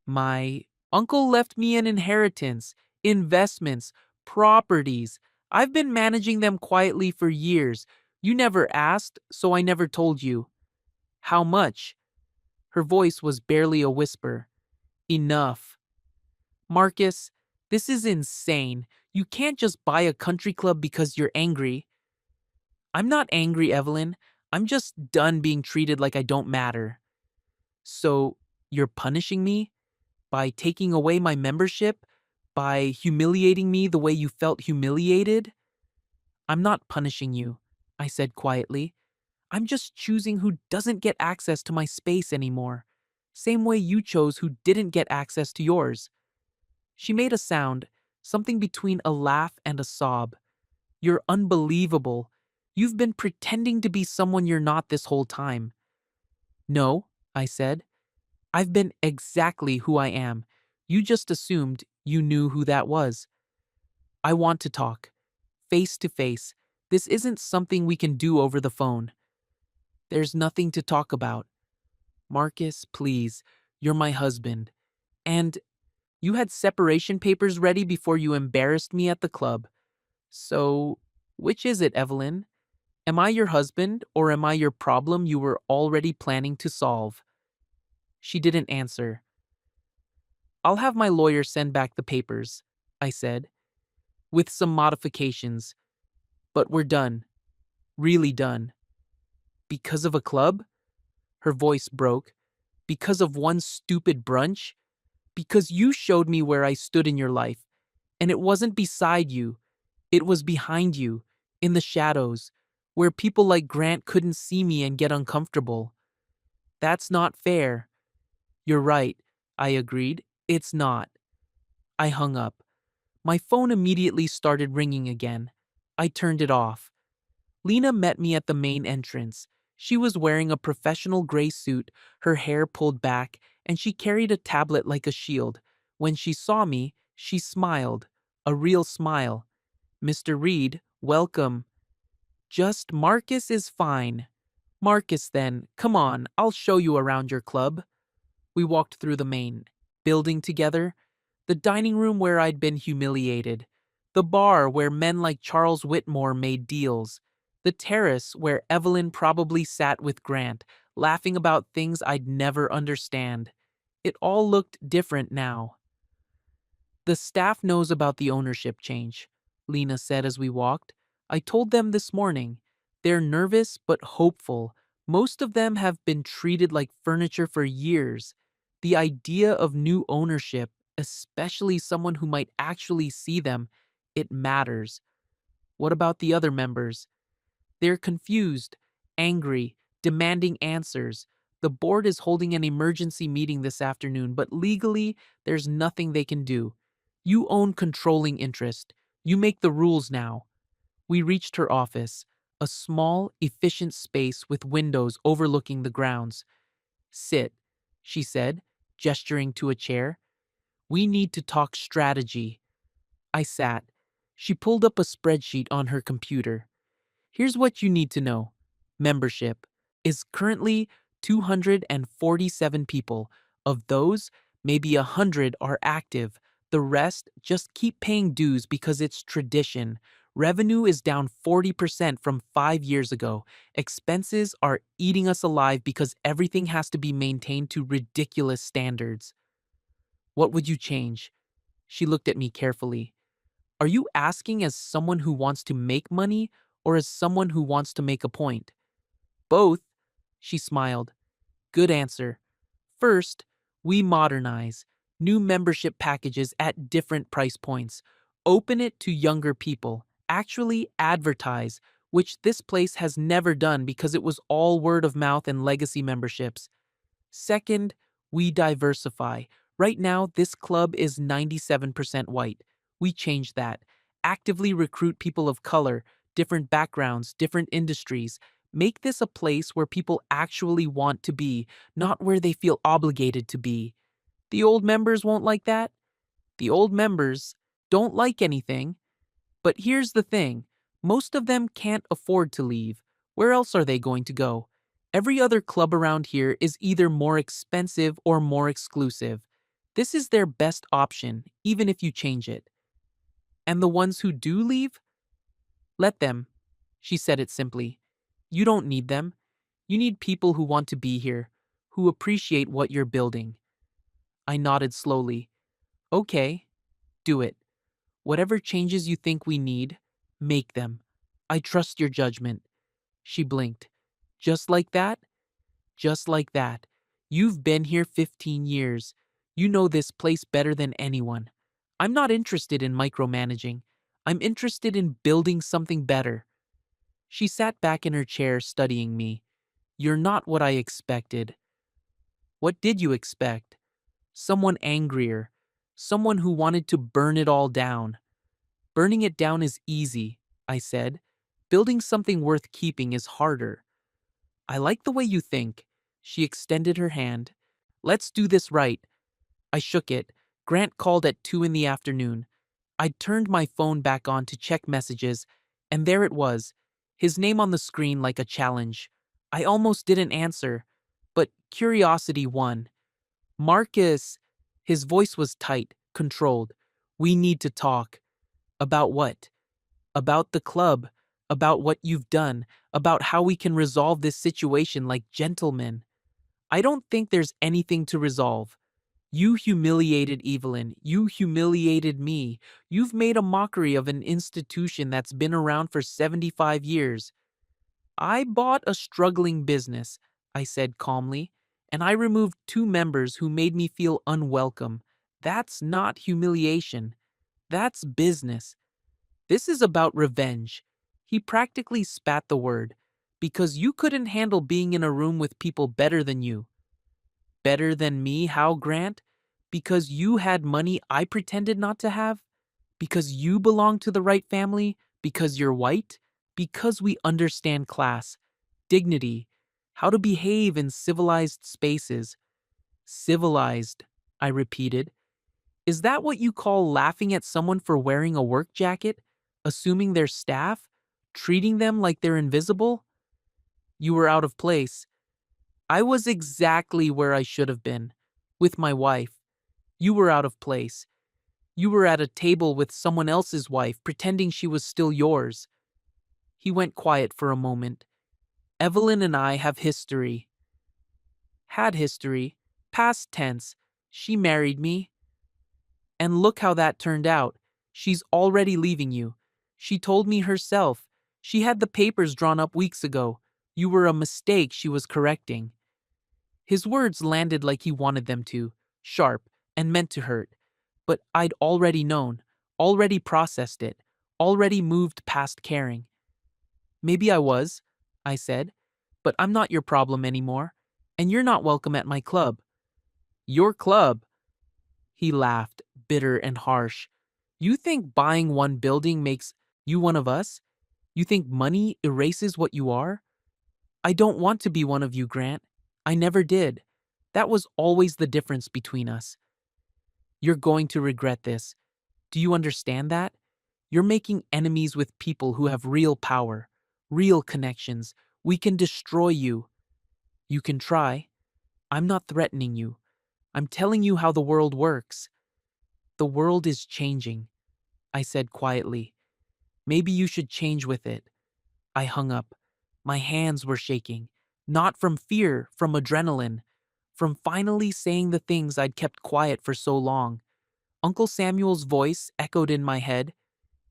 My uncle left me an inheritance, investments, properties. I've been managing them quietly for years. You never asked, so I never told you. How much? Her voice was barely a whisper. Enough. Marcus, this is insane. You can't just buy a country club because you're angry. I'm not angry, Evelyn. I'm just done being treated like I don't matter. So, you're punishing me? By taking away my membership? By humiliating me the way you felt humiliated? I'm not punishing you, I said quietly. I'm just choosing who doesn't get access to my space anymore. Same way you chose who didn't get access to yours. She made a sound, something between a laugh and a sob. You're unbelievable. You've been pretending to be someone you're not this whole time. No, I said. I've been exactly who I am. You just assumed you knew who that was. I want to talk. Face to face. This isn't something we can do over the phone. There's nothing to talk about. Marcus, please. You're my husband. And you had separation papers ready before you embarrassed me at the club. So, which is it, Evelyn? Am I your husband or am I your problem you were already planning to solve? She didn't answer. I'll have my lawyer send back the papers, I said, with some modifications. But we're done. Really done. Because of a club? Her voice broke. Because of one stupid brunch? Because you showed me where I stood in your life. And it wasn't beside you. It was behind you, in the shadows, where people like Grant couldn't see me and get uncomfortable. That's not fair. You're right, I agreed. It's not. I hung up. My phone immediately started ringing again. I turned it off. Lena met me at the main entrance. She was wearing a professional gray suit, her hair pulled back, and she carried a tablet like a shield. When she saw me, she smiled. A real smile. Mr. Reed, welcome. Just Marcus is fine. Marcus, then, come on, I'll show you around your club. We walked through the main building together, the dining room where I'd been humiliated, the bar where men like Charles Whitmore made deals, the terrace where Evelyn probably sat with Grant, laughing about things I'd never understand. It all looked different now. The staff knows about the ownership change, Lena said as we walked. I told them this morning. They're nervous but hopeful. Most of them have been treated like furniture for years. The idea of new ownership, especially someone who might actually see them, it matters. What about the other members? They're confused, angry, demanding answers. The board is holding an emergency meeting this afternoon, but legally, there's nothing they can do. You own controlling interest. You make the rules now. We reached her office, a small, efficient space with windows overlooking the grounds. Sit, she said, gesturing to a chair. We need to talk strategy. I sat. She pulled up a spreadsheet on her computer. Here's what you need to know. Membership is currently 247 people. Of those, maybe 100 are active. The rest just keep paying dues because it's tradition. Revenue is down 40% from 5 years ago. Expenses are eating us alive because everything has to be maintained to ridiculous standards. What would you change? She looked at me carefully. Are you asking as someone who wants to make money or as someone who wants to make a point? Both, she smiled. Good answer. First, we modernize. New membership packages at different price points. Open it to younger people. Actually advertise, which this place has never done because it was all word of mouth and legacy memberships. Second, we diversify. Right now, this club is 97% white. We change that. Actively recruit people of color, different backgrounds, different industries. Make this a place where people actually want to be, not where they feel obligated to be. The old members won't like that. The old members don't like anything. But here's the thing, most of them can't afford to leave. Where else are they going to go? Every other club around here is either more expensive or more exclusive. This is their best option, even if you change it. And the ones who do leave? Let them. She said it simply. You don't need them. You need people who want to be here, who appreciate what you're building. I nodded slowly. Okay, do it. Whatever changes you think we need, make them. I trust your judgment. She blinked. Just like that? Just like that. You've been here 15 years. You know this place better than anyone. I'm not interested in micromanaging. I'm interested in building something better. She sat back in her chair studying me. You're not what I expected. What did you expect? Someone angrier. Someone who wanted to burn it all down. Burning it down is easy, I said. Building something worth keeping is harder. I like the way you think. She extended her hand. Let's do this right. I shook it. Grant called at 2 in the afternoon. I turned my phone back on to check messages, and there it was, his name on the screen like a challenge. I almost didn't answer, but curiosity won. Marcus! His voice was tight, controlled. We need to talk. About what? About the club, about what you've done, about how we can resolve this situation like gentlemen. I don't think there's anything to resolve. You humiliated Evelyn. You humiliated me. You've made a mockery of an institution that's been around for 75 years. I bought a struggling business, I said calmly, and I removed 2 members who made me feel unwelcome. That's not humiliation. That's business. This is about revenge. He practically spat the word. Because you couldn't handle being in a room with people better than you. Better than me, how, Grant? Because you had money I pretended not to have? Because you belong to the right family? Because you're white? Because we understand class, dignity, how to behave in civilized spaces. Civilized, I repeated. Is that what you call laughing at someone for wearing a work jacket? Assuming they're staff? Treating them like they're invisible? You were out of place. I was exactly where I should have been, with my wife. You were out of place. You were at a table with someone else's wife, pretending she was still yours. He went quiet for a moment. Evelyn and I have history. Had history. Past tense. She married me. And look how that turned out. She's already leaving you. She told me herself. She had the papers drawn up weeks ago. You were a mistake she was correcting. His words landed like he wanted them to, sharp, and meant to hurt. But I'd already known, already processed it, already moved past caring. Maybe I was, I said, but I'm not your problem anymore, and you're not welcome at my club. Your club? He laughed, bitter and harsh. You think buying one building makes you one of us? You think money erases what you are? I don't want to be one of you, Grant. I never did. That was always the difference between us. You're going to regret this. Do you understand that? You're making enemies with people who have real power, real connections. We can destroy you. You can try. I'm not threatening you. I'm telling you how the world works. The world is changing, I said quietly. Maybe you should change with it. I hung up. My hands were shaking. Not from fear, from adrenaline. From finally saying the things I'd kept quiet for so long. Uncle Samuel's voice echoed in my head.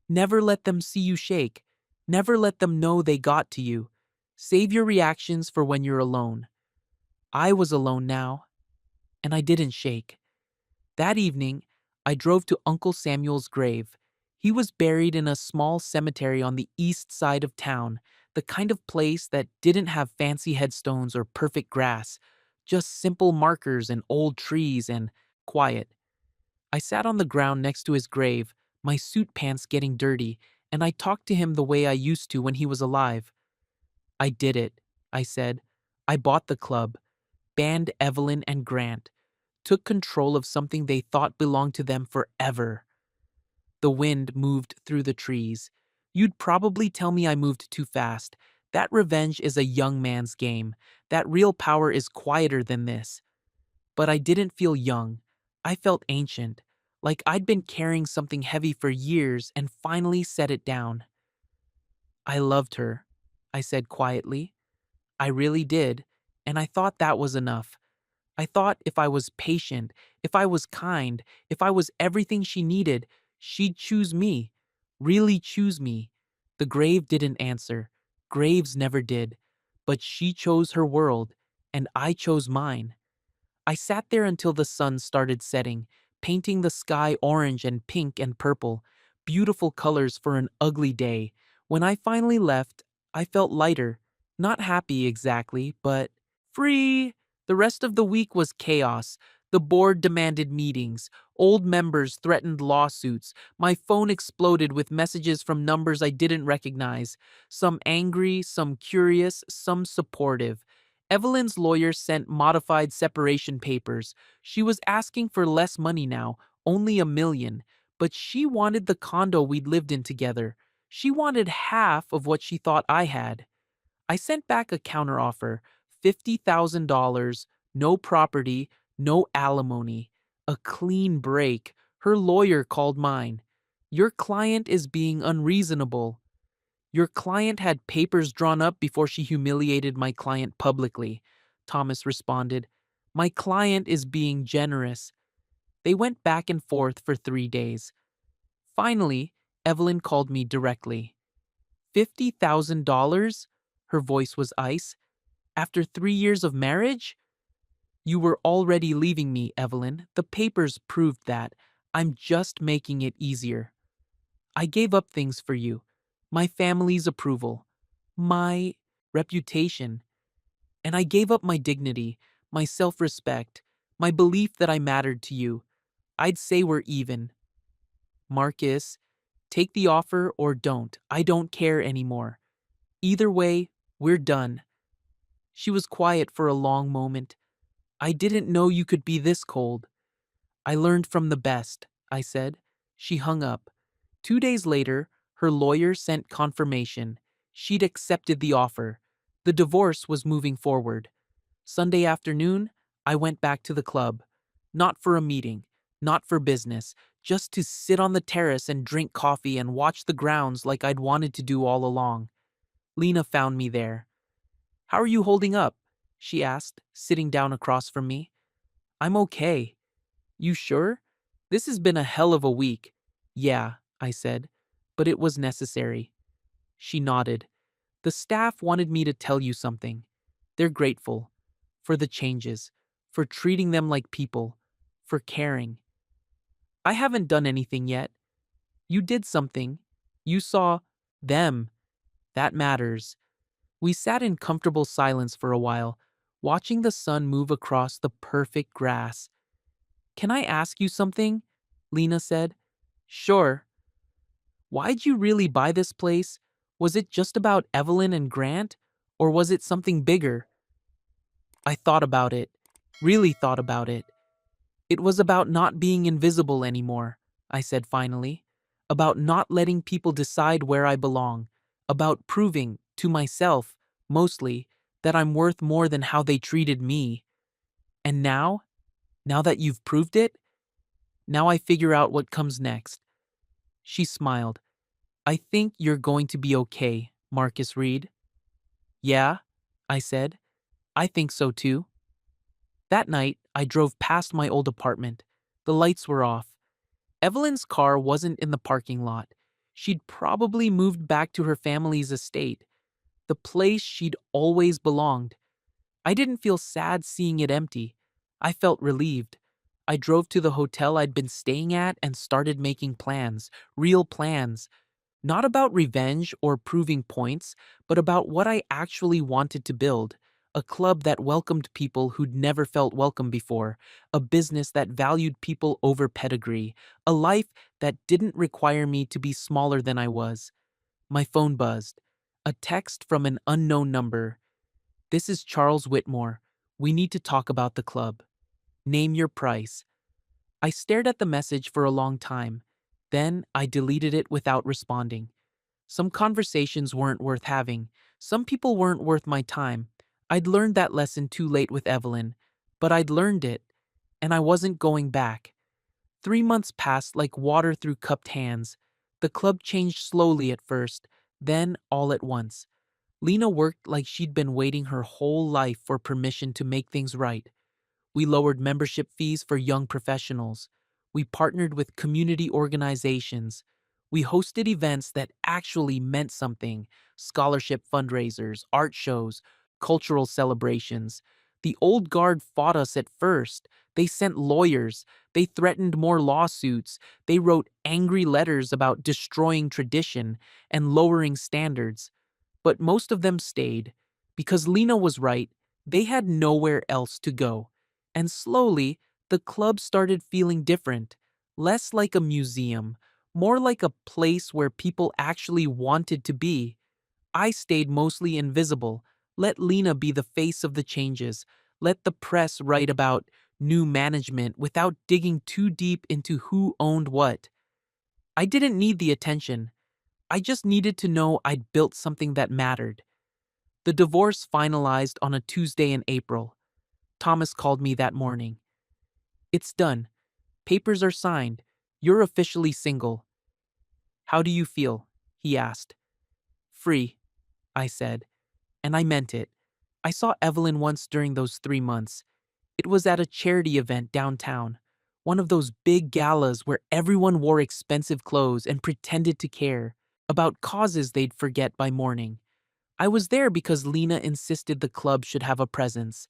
Never let them see you shake. Never let them know they got to you. Save your reactions for when you're alone. I was alone now, and I didn't shake. That evening, I drove to Uncle Samuel's grave. He was buried in a small cemetery on the east side of town, the kind of place that didn't have fancy headstones or perfect grass, just simple markers and old trees and quiet. I sat on the ground next to his grave, my suit pants getting dirty, and I talked to him the way I used to when he was alive. I did it, I said. I bought the club, banned Evelyn and Grant, took control of something they thought belonged to them forever. The wind moved through the trees. You'd probably tell me I moved too fast. That revenge is a young man's game. That real power is quieter than this. But I didn't feel young. I felt ancient, like I'd been carrying something heavy for years and finally set it down. I loved her, I said quietly. I really did, and I thought that was enough. I thought if I was patient, if I was kind, if I was everything she needed, she'd choose me. Really choose me. The grave didn't answer. Graves never did. But she chose her world, and I chose mine. I sat there until the sun started setting, painting the sky orange and pink and purple, beautiful colors for an ugly day. When I finally left, I felt lighter. Not happy exactly, but free. The rest of the week was chaos. The board demanded meetings. Old members threatened lawsuits. My phone exploded with messages from numbers I didn't recognize. Some angry, some curious, some supportive. Evelyn's lawyer sent modified separation papers. She was asking for less money now, only $1 million, but she wanted the condo we'd lived in together. She wanted half of what she thought I had. I sent back a counteroffer, $50,000, no property, no alimony, a clean break. Her lawyer called mine. Your client is being unreasonable. Your client had papers drawn up before she humiliated my client publicly, Thomas responded. My client is being generous. They went back and forth for 3 days. Finally, Evelyn called me directly. $50,000? Her voice was ice. After 3 years of marriage? You were already leaving me, Evelyn. The papers proved that. I'm just making it easier. I gave up things for you. My family's approval. My reputation. And I gave up my dignity, my self-respect, my belief that I mattered to you. I'd say we're even. Marcus, take the offer or don't. I don't care anymore. Either way, we're done. She was quiet for a long moment. I didn't know you could be this cold. I learned from the best, I said. She hung up. 2 days later, her lawyer sent confirmation. She'd accepted the offer. The divorce was moving forward. Sunday afternoon, I went back to the club. Not for a meeting, not for business, just to sit on the terrace and drink coffee and watch the grounds like I'd wanted to do all along. Lena found me there. How are you holding up? She asked, sitting down across from me. I'm okay. You sure? This has been a hell of a week. Yeah, I said, but it was necessary. She nodded. The staff wanted me to tell you something. They're grateful. For the changes. For treating them like people. For caring. I haven't done anything yet. You did something. You saw them. That matters. We sat in comfortable silence for a while, watching the sun move across the perfect grass. Can I ask you something? Lena said. Sure. Why'd you really buy this place? Was it just about Evelyn and Grant? Or was it something bigger? I thought about it. Really thought about it. It was about not being invisible anymore, I said finally. About not letting people decide where I belong. About proving, to myself, mostly, that I'm worth more than how they treated me. And now that you've proved it, now I figure out what comes next. She smiled. I think you're going to be okay, Marcus Reed. Yeah, I said. I think so too. That night, I drove past my old apartment. The lights were off. Evelyn's car wasn't in the parking lot. She'd probably moved back to her family's estate, the place she'd always belonged. I didn't feel sad seeing it empty. I felt relieved. I drove to the hotel I'd been staying at and started making plans, real plans. Not about revenge or proving points, but about what I actually wanted to build. A club that welcomed people who'd never felt welcome before, a business that valued people over pedigree, a life that didn't require me to be smaller than I was. My phone buzzed. A text from an unknown number. This is Charles Whitmore. We need to talk about the club. Name your price. I stared at the message for a long time. Then I deleted it without responding. Some conversations weren't worth having. Some people weren't worth my time. I'd learned that lesson too late with Evelyn, but I'd learned it, and I wasn't going back. 3 months passed like water through cupped hands. The club changed slowly at first, then all at once. Lena worked like she'd been waiting her whole life for permission to make things right. We lowered membership fees for young professionals. We partnered with community organizations. We hosted events that actually meant something: scholarship fundraisers, art shows, cultural celebrations. The old guard fought us at first. They sent lawyers. They threatened more lawsuits. They wrote angry letters about destroying tradition and lowering standards. But most of them stayed. Because Lena was right, they had nowhere else to go. And slowly, the club started feeling different, less like a museum, more like a place where people actually wanted to be. I stayed mostly invisible, let Lena be the face of the changes, let the press write about new management without digging too deep into who owned what. I didn't need the attention. I just needed to know I'd built something that mattered. The divorce finalized on a Tuesday in April. Thomas called me that morning. It's done. Papers are signed. You're officially single. How do you feel? He asked. Free, I said, and I meant it. I saw Evelyn once during those 3 months. It was at a charity event downtown, one of those big galas where everyone wore expensive clothes and pretended to care about causes they'd forget by morning. I was there because Lena insisted the club should have a presence.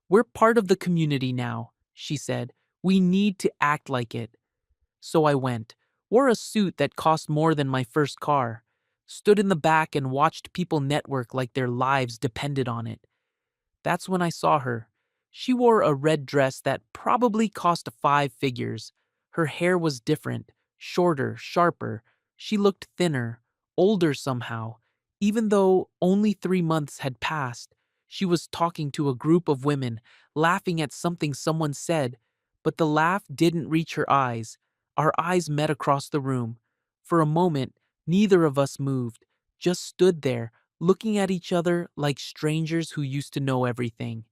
We're part of the community now, she said. We need to act like it. So I went, wore a suit that cost more than my first car, stood in the back and watched people network like their lives depended on it. That's when I saw her. She wore a red dress that probably cost 5 figures. Her hair was different, shorter, sharper. She looked thinner, older somehow. Even though only 3 months had passed, she was talking to a group of women, laughing at something someone said, but the laugh didn't reach her eyes. Our eyes met across the room. For a moment, neither of us moved, just stood there, looking at each other like strangers who used to know everything.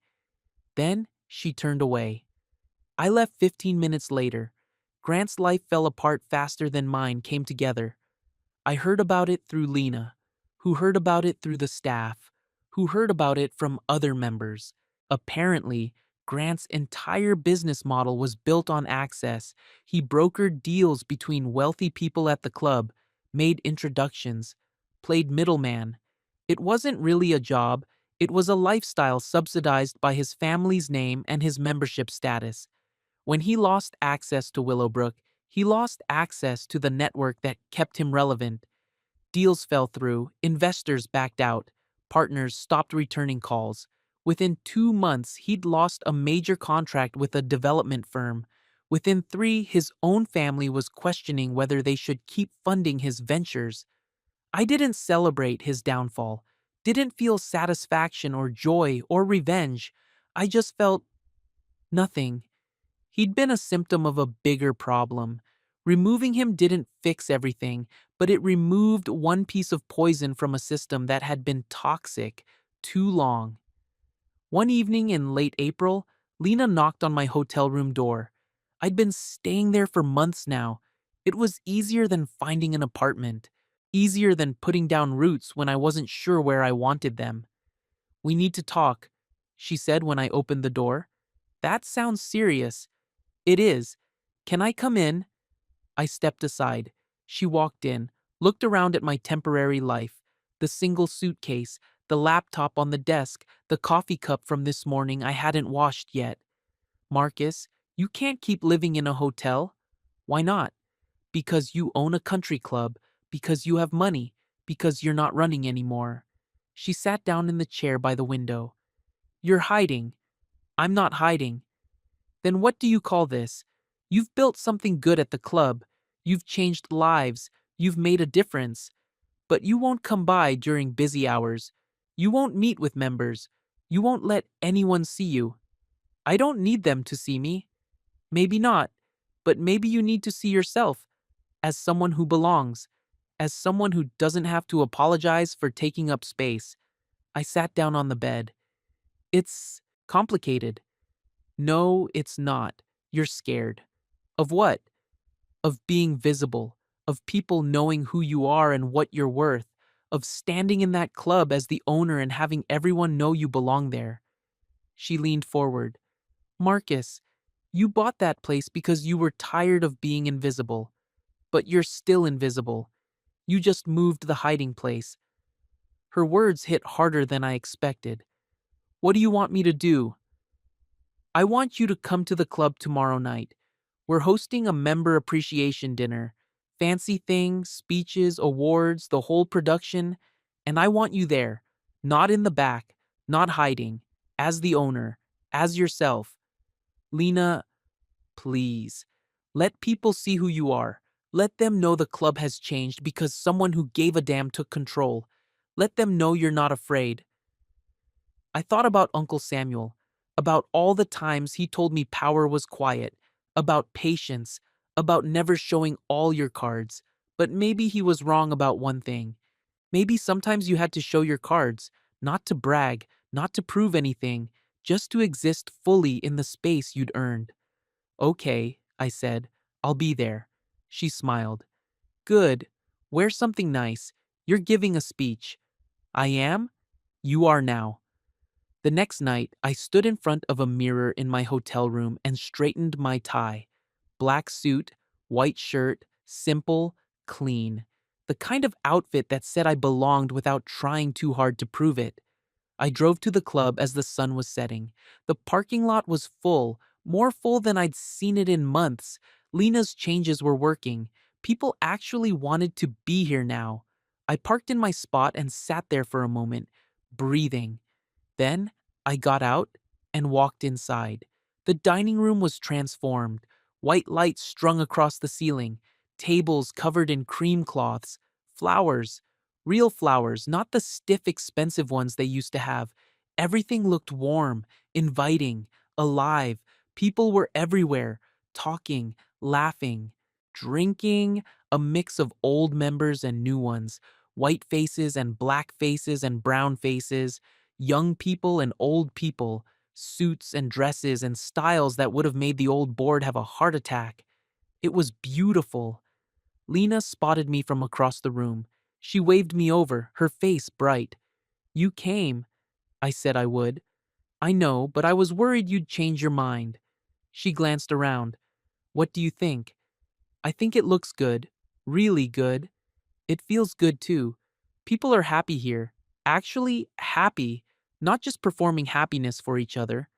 Then she turned away. I left 15 minutes later. Grant's life fell apart faster than mine came together. I heard about it through Lena, who heard about it through the staff, who heard about it from other members. Apparently, Grant's entire business model was built on access. He brokered deals between wealthy people at the club, made introductions, played middleman. It wasn't really a job, it was a lifestyle subsidized by his family's name and his membership status. When he lost access to Willowbrook, he lost access to the network that kept him relevant. Deals fell through, investors backed out, partners stopped returning calls. Within 2 months, he'd lost a major contract with a development firm. Within 3, his own family was questioning whether they should keep funding his ventures. I didn't celebrate his downfall, didn't feel satisfaction or joy or revenge. I just felt nothing. He'd been a symptom of a bigger problem. Removing him didn't fix everything, but it removed one piece of poison from a system that had been toxic too long. One evening in late April, Lena knocked on my hotel room door. I'd been staying there for months now. It was easier than finding an apartment, easier than putting down roots when I wasn't sure where I wanted them. "We need to talk," she said when I opened the door. "That sounds serious." "It is. Can I come in?" I stepped aside. She walked in, looked around at my temporary life, the single suitcase, the laptop on the desk, the coffee cup from this morning I hadn't washed yet. "Marcus, you can't keep living in a hotel." "Why not?" "Because you own a country club, because you have money, because you're not running anymore." She sat down in the chair by the window. "You're hiding." "I'm not hiding." "Then what do you call this? You've built something good at the club. You've changed lives. You've made a difference. But you won't come by during busy hours. You won't meet with members. You won't let anyone see you." "I don't need them to see me." "Maybe not, but maybe you need to see yourself as someone who belongs, as someone who doesn't have to apologize for taking up space." I sat down on the bed. "It's complicated." "No, it's not. You're scared." "Of what?" "Of being visible, of people knowing who you are and what you're worth, of standing in that club as the owner and having everyone know you belong there." She leaned forward. "Marcus, you bought that place because you were tired of being invisible. But you're still invisible. You just moved the hiding place." Her words hit harder than I expected. "What do you want me to do?" "I want you to come to the club tomorrow night. We're hosting a member appreciation dinner. Fancy things, speeches, awards, the whole production. And I want you there. Not in the back, not hiding. As the owner. As yourself." "Lena, please. Let people see who you are. Let them know the club has changed because someone who gave a damn took control. Let them know you're not afraid." I thought about Uncle Samuel, about all the times he told me power was quiet, about patience, about never showing all your cards. But maybe he was wrong about one thing. Maybe sometimes you had to show your cards, not to brag, not to prove anything, just to exist fully in the space you'd earned. "Okay," I said. "I'll be there." She smiled. "Good. Wear something nice. You're giving a speech." "I am?" "You are now." The next night, I stood in front of a mirror in my hotel room and straightened my tie. Black suit, white shirt, simple, clean. The kind of outfit that said I belonged without trying too hard to prove it. I drove to the club as the sun was setting. The parking lot was full, more full than I'd seen it in months. Lena's changes were working. People actually wanted to be here now. I parked in my spot and sat there for a moment, breathing. Then I got out and walked inside. The dining room was transformed. White lights strung across the ceiling, tables covered in cream cloths, flowers, real flowers, not the stiff, expensive ones they used to have. Everything looked warm, inviting, alive. People were everywhere, talking, laughing, drinking, a mix of old members and new ones, white faces and black faces and brown faces, young people and old people, suits and dresses and styles that would have made the old board have a heart attack. It was beautiful. Lena spotted me from across the room. She waved me over, her face bright. "You came." I said I would. "I know, but I was worried you'd change your mind." She glanced around. "What do you think?" "I think it looks good. Really good. It feels good too. People are happy here. Actually, happy. Not just performing happiness for each other."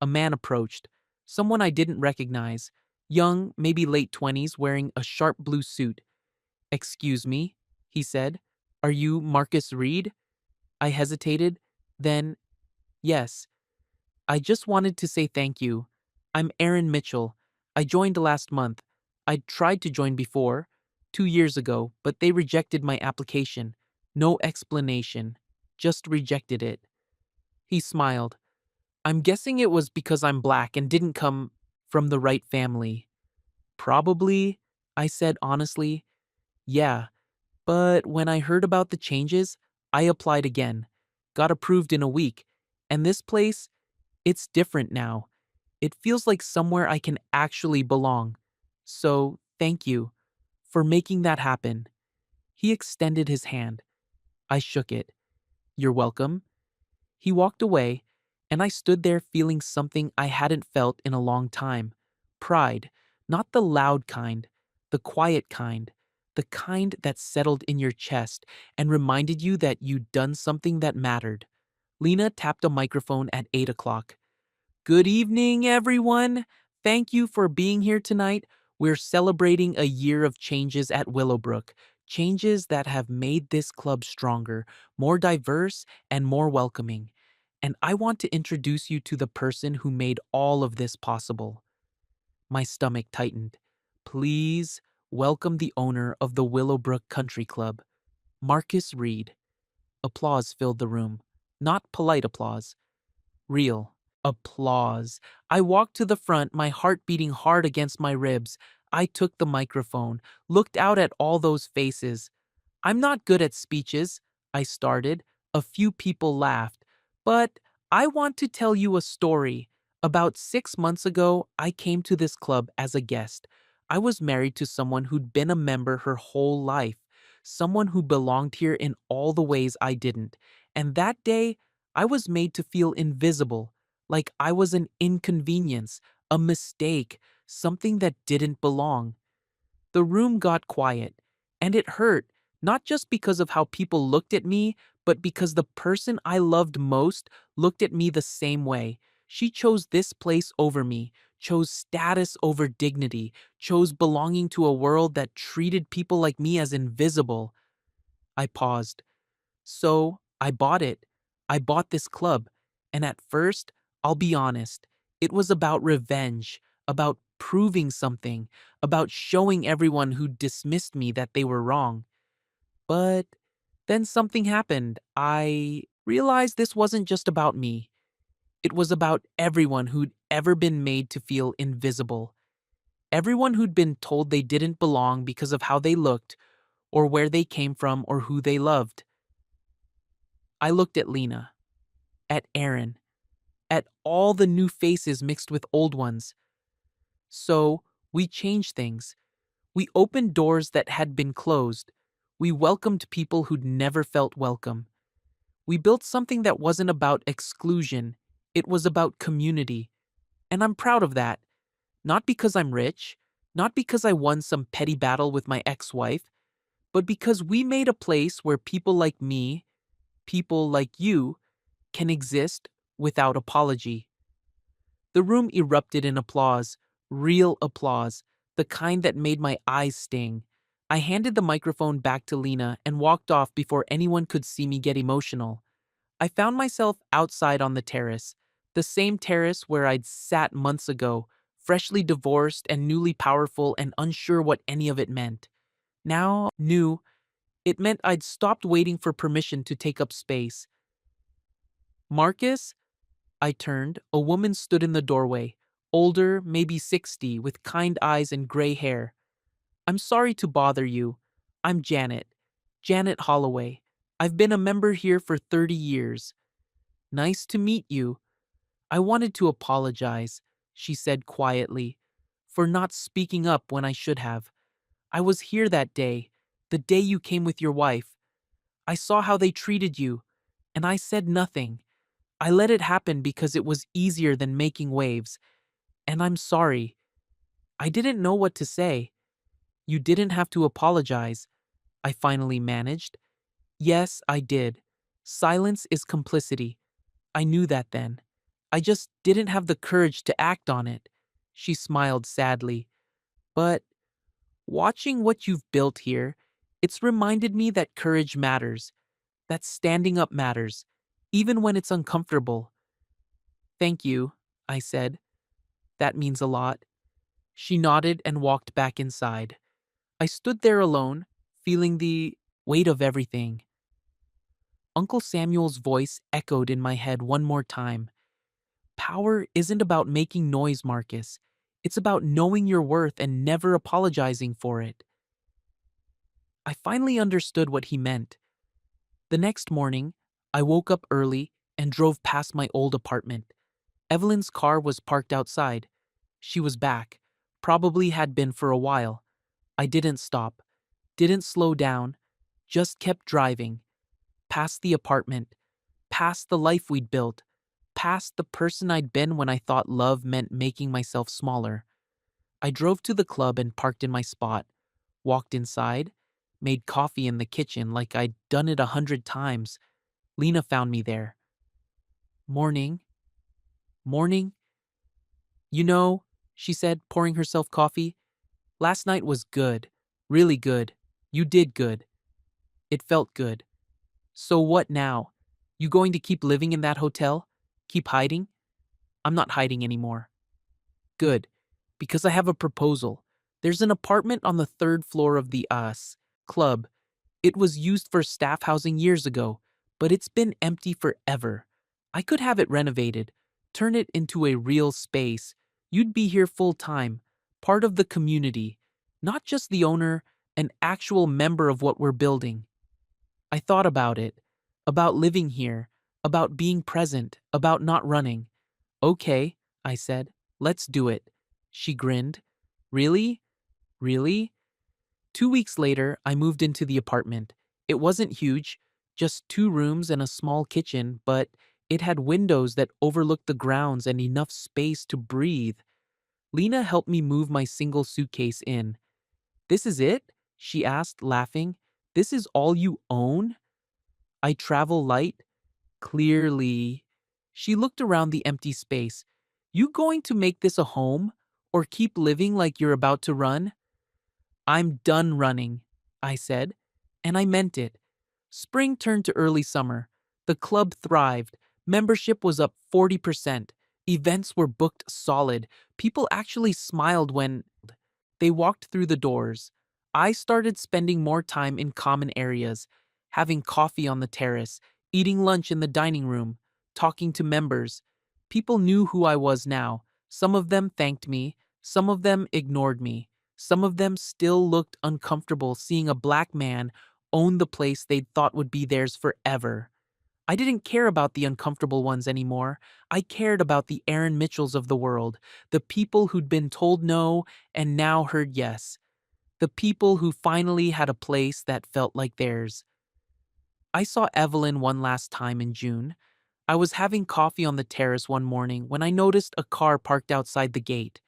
A man approached. Someone I didn't recognize. Young, maybe late 20s, wearing a sharp blue suit. "Excuse me," he said. "Are you Marcus Reed?" I hesitated. Then, "Yes. I just wanted to say thank you. I'm Aaron Mitchell. I joined last month. I'd tried to join before, 2 years ago, but they rejected my application. No explanation. Just rejected it. He smiled. I'm guessing it was because I'm black and didn't come from the right family. Probably, I said honestly. Yeah, but when I heard about the changes, I applied again. Got approved in a week. And this place, it's different now. It feels like somewhere I can actually belong. So, thank you for making that happen. He extended his hand. I shook it. You're welcome. He walked away, and I stood there feeling something I hadn't felt in a long time. Pride, not the loud kind, the quiet kind, the kind that settled in your chest and reminded you that you'd done something that mattered. Lena tapped a microphone at 8 o'clock. Good evening, everyone. Thank you for being here tonight. We're celebrating a year of changes at Willowbrook, changes that have made this club stronger, more diverse, and more welcoming. And I want to introduce you to the person who made all of this possible. My stomach tightened. Please welcome the owner of the Willowbrook Country Club, Marcus Reed. Applause filled the room. Not polite applause, real applause. I walked to the front, my heart beating hard against my ribs. I took the microphone, looked out at all those faces. I'm not good at speeches, I started. A few people laughed. But I want to tell you a story. About 6 months ago, I came to this club as a guest. I was married to someone who'd been a member her whole life, someone who belonged here in all the ways I didn't. And that day, I was made to feel invisible, like I was an inconvenience, a mistake, something that didn't belong. The room got quiet, and it hurt, not just because of how people looked at me, but because the person I loved most looked at me the same way. She chose this place over me, chose status over dignity, chose belonging to a world that treated people like me as invisible. I paused. So I bought it. I bought this club. And at first, I'll be honest, it was about revenge, about proving something, about showing everyone who dismissed me that they were wrong. But then something happened. I realized this wasn't just about me. It was about everyone who'd ever been made to feel invisible. Everyone who'd been told they didn't belong because of how they looked, or where they came from, or who they loved. I looked at Lena, at Aaron, at all the new faces mixed with old ones. So, we changed things. We opened doors that had been closed. We welcomed people who'd never felt welcome. We built something that wasn't about exclusion, it was about community. And I'm proud of that. Not because I'm rich, not because I won some petty battle with my ex-wife, but because we made a place where people like me, people like you, can exist without apology. The room erupted in applause, real applause, the kind that made my eyes sting. I handed the microphone back to Lena and walked off before anyone could see me get emotional. I found myself outside on the terrace, the same terrace where I'd sat months ago, freshly divorced and newly powerful and unsure what any of it meant. Now, knew, it meant I'd stopped waiting for permission to take up space. Marcus? I turned. A woman stood in the doorway, older, maybe 60, with kind eyes and gray hair. I'm sorry to bother you. I'm Janet. Janet Holloway. I've been a member here for 30 years. Nice to meet you. I wanted to apologize, she said quietly, for not speaking up when I should have. I was here that day, the day you came with your wife. I saw how they treated you, and I said nothing. I let it happen because it was easier than making waves. And I'm sorry. I didn't know what to say. You didn't have to apologize. I finally managed. Yes, I did. Silence is complicity. I knew that then. I just didn't have the courage to act on it. She smiled sadly. But watching what you've built here, it's reminded me that courage matters, that standing up matters, even when it's uncomfortable. Thank you, I said. That means a lot. She nodded and walked back inside. I stood there alone, feeling the weight of everything. Uncle Samuel's voice echoed in my head one more time. Power isn't about making noise, Marcus. It's about knowing your worth and never apologizing for it. I finally understood what he meant. The next morning, I woke up early and drove past my old apartment. Evelyn's car was parked outside. She was back, probably had been for a while. I didn't stop, didn't slow down, just kept driving. Past the apartment, past the life we'd built, past the person I'd been when I thought love meant making myself smaller. I drove to the club and parked in my spot, walked inside, made coffee in the kitchen like I'd done it 100 times. Lena found me there. Morning, morning. You know, she said, pouring herself coffee, last night was good, really good. You did good. It felt good. So what now? You going to keep living in that hotel? Keep hiding? I'm not hiding anymore. Good, because I have a proposal. There's an apartment on the third floor of the club. It was used for staff housing years ago, but it's been empty forever. I could have it renovated, turn it into a real space. You'd be here full time, part of the community, not just the owner, an actual member of what we're building. I thought about it, about living here, about being present, about not running. Okay, I said, let's do it. She grinned. Really? Really? 2 weeks later, I moved into the apartment. It wasn't huge, just 2 rooms and a small kitchen, but it had windows that overlooked the grounds and enough space to breathe. Lena helped me move my single suitcase in. This is it? She asked, laughing. This is all you own? I travel light? Clearly. She looked around the empty space. You going to make this a home? Or keep living like you're about to run? I'm done running, I said, and I meant it. Spring turned to early summer. The club thrived. Membership was up 40%. Events were booked solid. People actually smiled when they walked through the doors. I started spending more time in common areas, having coffee on the terrace, eating lunch in the dining room, talking to members. People knew who I was now. Some of them thanked me, some of them ignored me. Some of them still looked uncomfortable seeing a black man own the place they'd thought would be theirs forever. I didn't care about the uncomfortable ones anymore. I cared about the Aaron Mitchells of the world, the people who'd been told no and now heard yes, the people who finally had a place that felt like theirs. I saw Evelyn one last time in June. I was having coffee on the terrace one morning when I noticed a car parked outside the gate.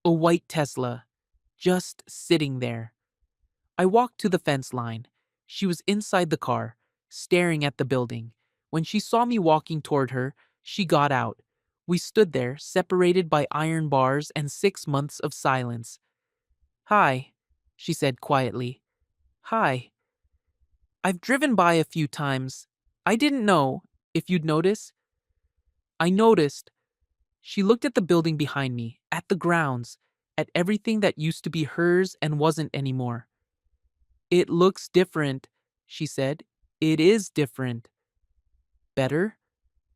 A white Tesla, just sitting there. I walked to the fence line. She was inside the car, staring at the building. When she saw me walking toward her, she got out. We stood there, separated by iron bars and 6 months of silence. Hi, she said quietly. Hi. I've driven by a few times. I didn't know if you'd notice. I noticed. She looked at the building behind me, at the grounds, at everything that used to be hers and wasn't anymore. It looks different, she said. It is different. Better?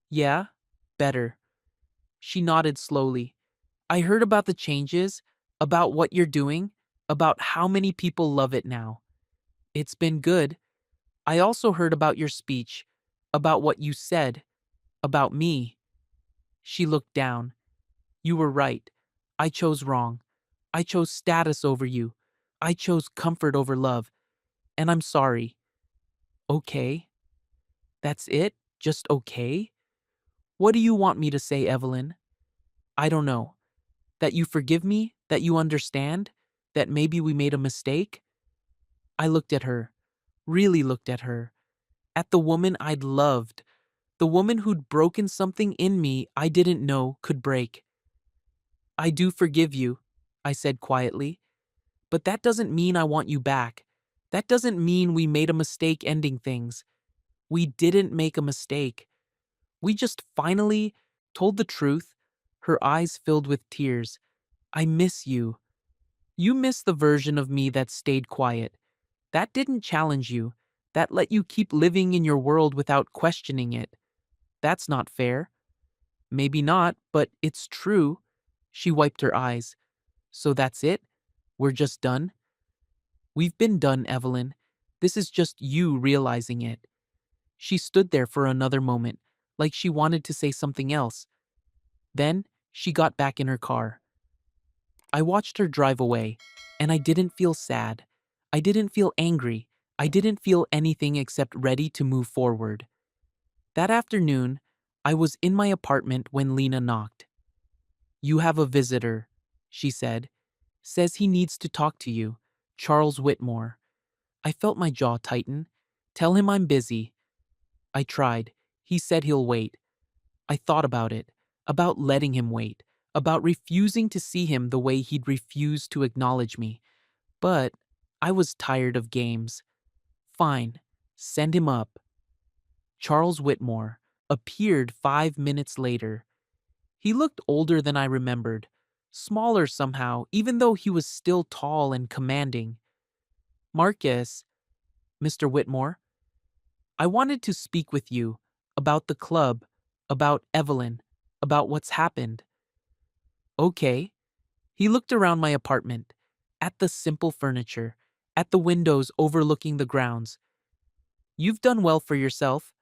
Yeah, better. She nodded slowly. I heard about the changes, about what you're doing, about how many people love it now. It's been good. I also heard about your speech, about what you said, about me. She looked down. You were right. I chose wrong. I chose status over you. I chose comfort over love. And I'm sorry. Okay. That's it? Just okay? What do you want me to say, Evelyn? I don't know. That you forgive me? That you understand? That maybe we made a mistake? I looked at her, really looked at her, at the woman I'd loved, the woman who'd broken something in me I didn't know could break. I do forgive you, I said quietly, but that doesn't mean I want you back. That doesn't mean we made a mistake ending things. We didn't make a mistake. We just finally told the truth. Her eyes filled with tears. I miss you. You miss the version of me that stayed quiet. That didn't challenge you. That let you keep living in your world without questioning it. That's not fair. Maybe not, but it's true. She wiped her eyes. So that's it? We're just done? We've been done, Evelyn. This is just you realizing it. She stood there for another moment, like she wanted to say something else. Then, she got back in her car. I watched her drive away, and I didn't feel sad. I didn't feel angry. I didn't feel anything except ready to move forward. That afternoon, I was in my apartment when Lena knocked. You have a visitor, she said. Says he needs to talk to you. Charles Whitmore. I felt my jaw tighten. Tell him I'm busy. I tried. He said he'll wait. I thought about it, about letting him wait, about refusing to see him the way he'd refused to acknowledge me. But I was tired of games. Fine, send him up. Charles Whitmore appeared 5 minutes later. He looked older than I remembered, smaller somehow, even though he was still tall and commanding. Marcus, Mr. Whitmore, I wanted to speak with you about the club, about Evelyn, about what's happened. Okay. He looked around my apartment, at the simple furniture, at the windows overlooking the grounds. You've done well for yourself.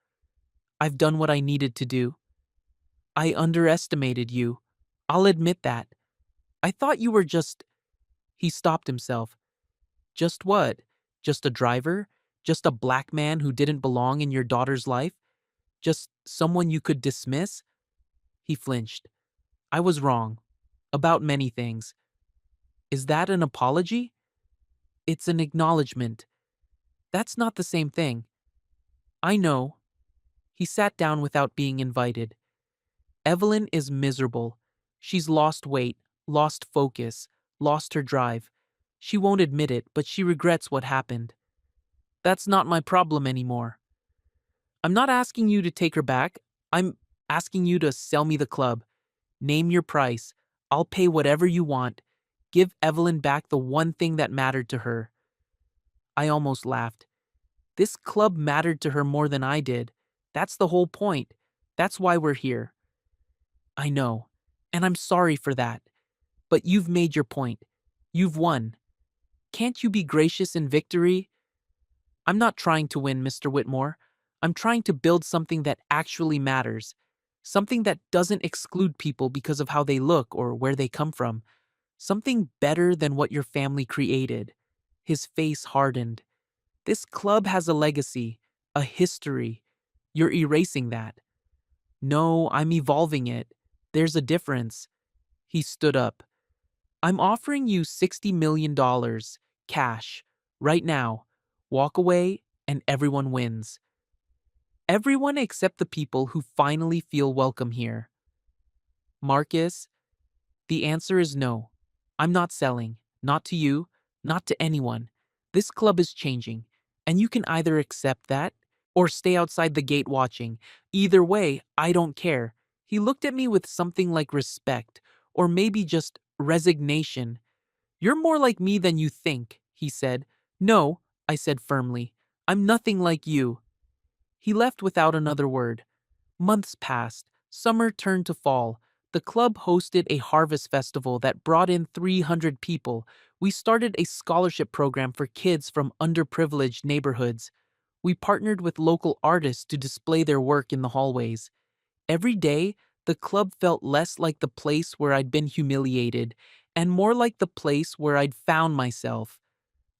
I've done what I needed to do. I underestimated you. I'll admit that. I thought you were just... He stopped himself. Just what? Just a driver? Just a black man who didn't belong in your daughter's life? Just someone you could dismiss? He flinched. I was wrong. About many things. Is that an apology? It's an acknowledgement. That's not the same thing. I know. He sat down without being invited. Evelyn is miserable. She's lost weight, lost focus, lost her drive. She won't admit it, but she regrets what happened. That's not my problem anymore. I'm not asking you to take her back. I'm asking you to sell me the club. Name your price. I'll pay whatever you want. Give Evelyn back the one thing that mattered to her. I almost laughed. This club mattered to her more than I did. That's the whole point. That's why we're here. I know, and I'm sorry for that. But you've made your point. You've won. Can't you be gracious in victory? I'm not trying to win, Mr. Whitmore. I'm trying to build something that actually matters. Something that doesn't exclude people because of how they look or where they come from. Something better than what your family created. His face hardened. This club has a legacy, a history. You're erasing that. No, I'm evolving it. There's a difference. He stood up. I'm offering you $60 million, cash, right now. Walk away and everyone wins. Everyone except the people who finally feel welcome here. Marcus, the answer is no. I'm not selling. Not to you, not to anyone. This club is changing, and you can either accept that or stay outside the gate watching. Either way, I don't care. He looked at me with something like respect, or maybe just resignation. You're more like me than you think, he said. No, I said firmly. I'm nothing like you. He left without another word. Months passed. Summer turned to fall. The club hosted a harvest festival that brought in 300 people. We started a scholarship program for kids from underprivileged neighborhoods. We partnered with local artists to display their work in the hallways. Every day, the club felt less like the place where I'd been humiliated and more like the place where I'd found myself.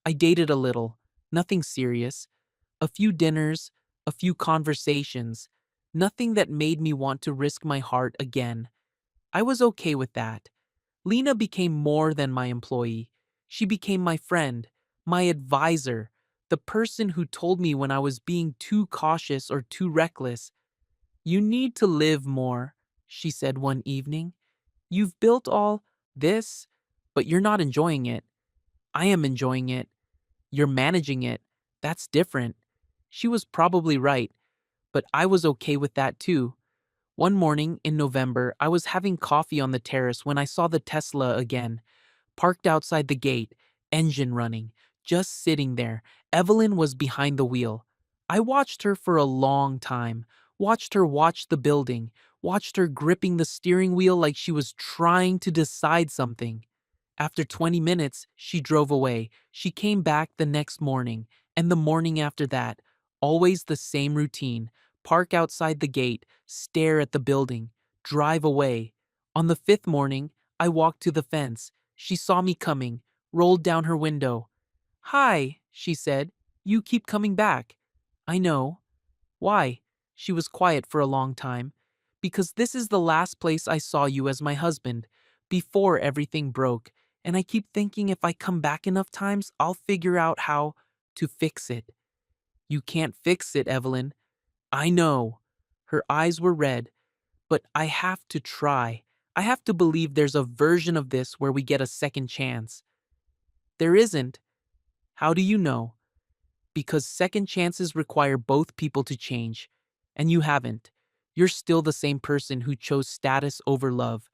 I dated a little, nothing serious. A few dinners, a few conversations, nothing that made me want to risk my heart again. I was okay with that. Lena became more than my employee. She became my friend, my advisor, the person who told me when I was being too cautious or too reckless. You need to live more, she said one evening. You've built all this, but you're not enjoying it. I am enjoying it. You're managing it. That's different. She was probably right, but I was okay with that too. One morning in November, I was having coffee on the terrace when I saw the Tesla again. parked outside the gate, engine running, just sitting there. Evelyn was behind the wheel. I watched her for a long time, watched her watch the building, watched her gripping the steering wheel like she was trying to decide something. After 20 minutes, she drove away. She came back the next morning, and the morning after that. Always the same routine: park outside the gate, stare at the building, drive away. On the fifth morning, I walked to the fence. She saw me coming, rolled down her window. "Hi," she said. "You keep coming back." "I know." "Why?" She was quiet for a long time. "Because this is the last place I saw you as my husband, before everything broke, and I keep thinking if I come back enough times, I'll figure out how to fix it." "You can't fix it, Evelyn." "I know." Her eyes were red. "But I have to try. I have to believe there's a version of this where we get a second chance." "There isn't." "How do you know?" "Because second chances require both people to change. And you haven't. You're still the same person who chose status over love,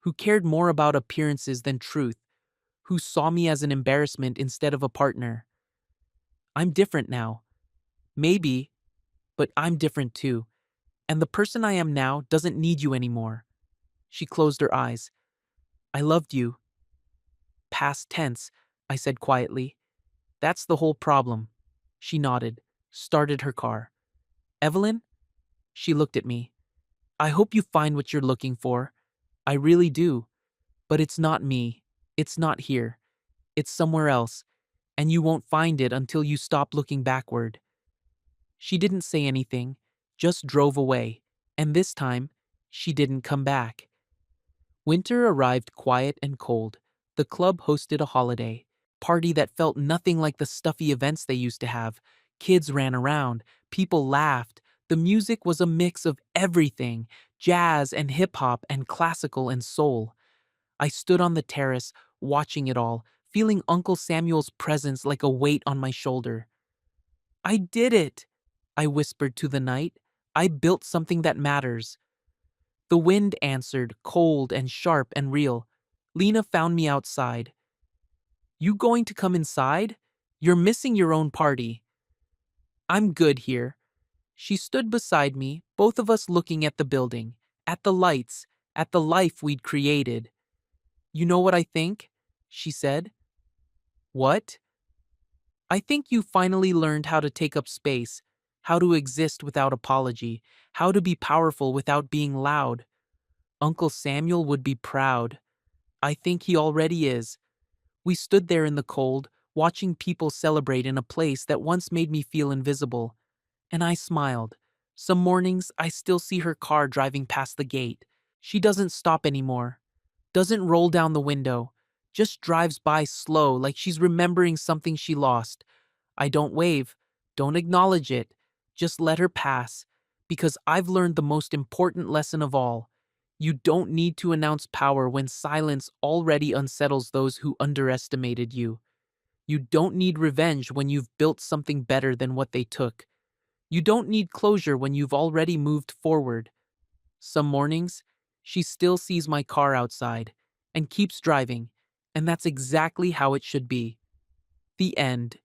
who cared more about appearances than truth, who saw me as an embarrassment instead of a partner." "I'm different now." "Maybe, but I'm different too. And the person I am now doesn't need you anymore." She closed her eyes. "I loved you." "Past tense," I said quietly. "That's the whole problem." She nodded, started her car. "Evelyn?" She looked at me. "I hope you find what you're looking for. I really do. But it's not me. It's not here. It's somewhere else. And you won't find it until you stop looking backward." She didn't say anything, just drove away. And this time, she didn't come back. Winter arrived quiet and cold. The club hosted a holiday party that felt nothing like the stuffy events they used to have. Kids ran around, people laughed. The music was a mix of everything: jazz and hip hop and classical and soul. I stood on the terrace, watching it all, feeling Uncle Samuel's presence like a weight on my shoulder. "I did it," I whispered to the night. "I built something that matters." The wind answered, cold and sharp and real. Lena found me outside. "You going to come inside? You're missing your own party." "I'm good here." She stood beside me, both of us looking at the building, at the lights, at the life we'd created. "You know what I think?" she said. "What?" "I think you finally learned how to take up space, how to exist without apology, how to be powerful without being loud. Uncle Samuel would be proud. I think he already is." We stood there in the cold, watching people celebrate in a place that once made me feel invisible. And I smiled. Some mornings, I still see her car driving past the gate. She doesn't stop anymore, doesn't roll down the window, just drives by slow like she's remembering something she lost. I don't wave, don't acknowledge it, just let her pass. Because I've learned the most important lesson of all. You don't need to announce power when silence already unsettles those who underestimated you. You don't need revenge when you've built something better than what they took. You don't need closure when you've already moved forward. Some mornings, she still sees my car outside and keeps driving, and that's exactly how it should be. The end.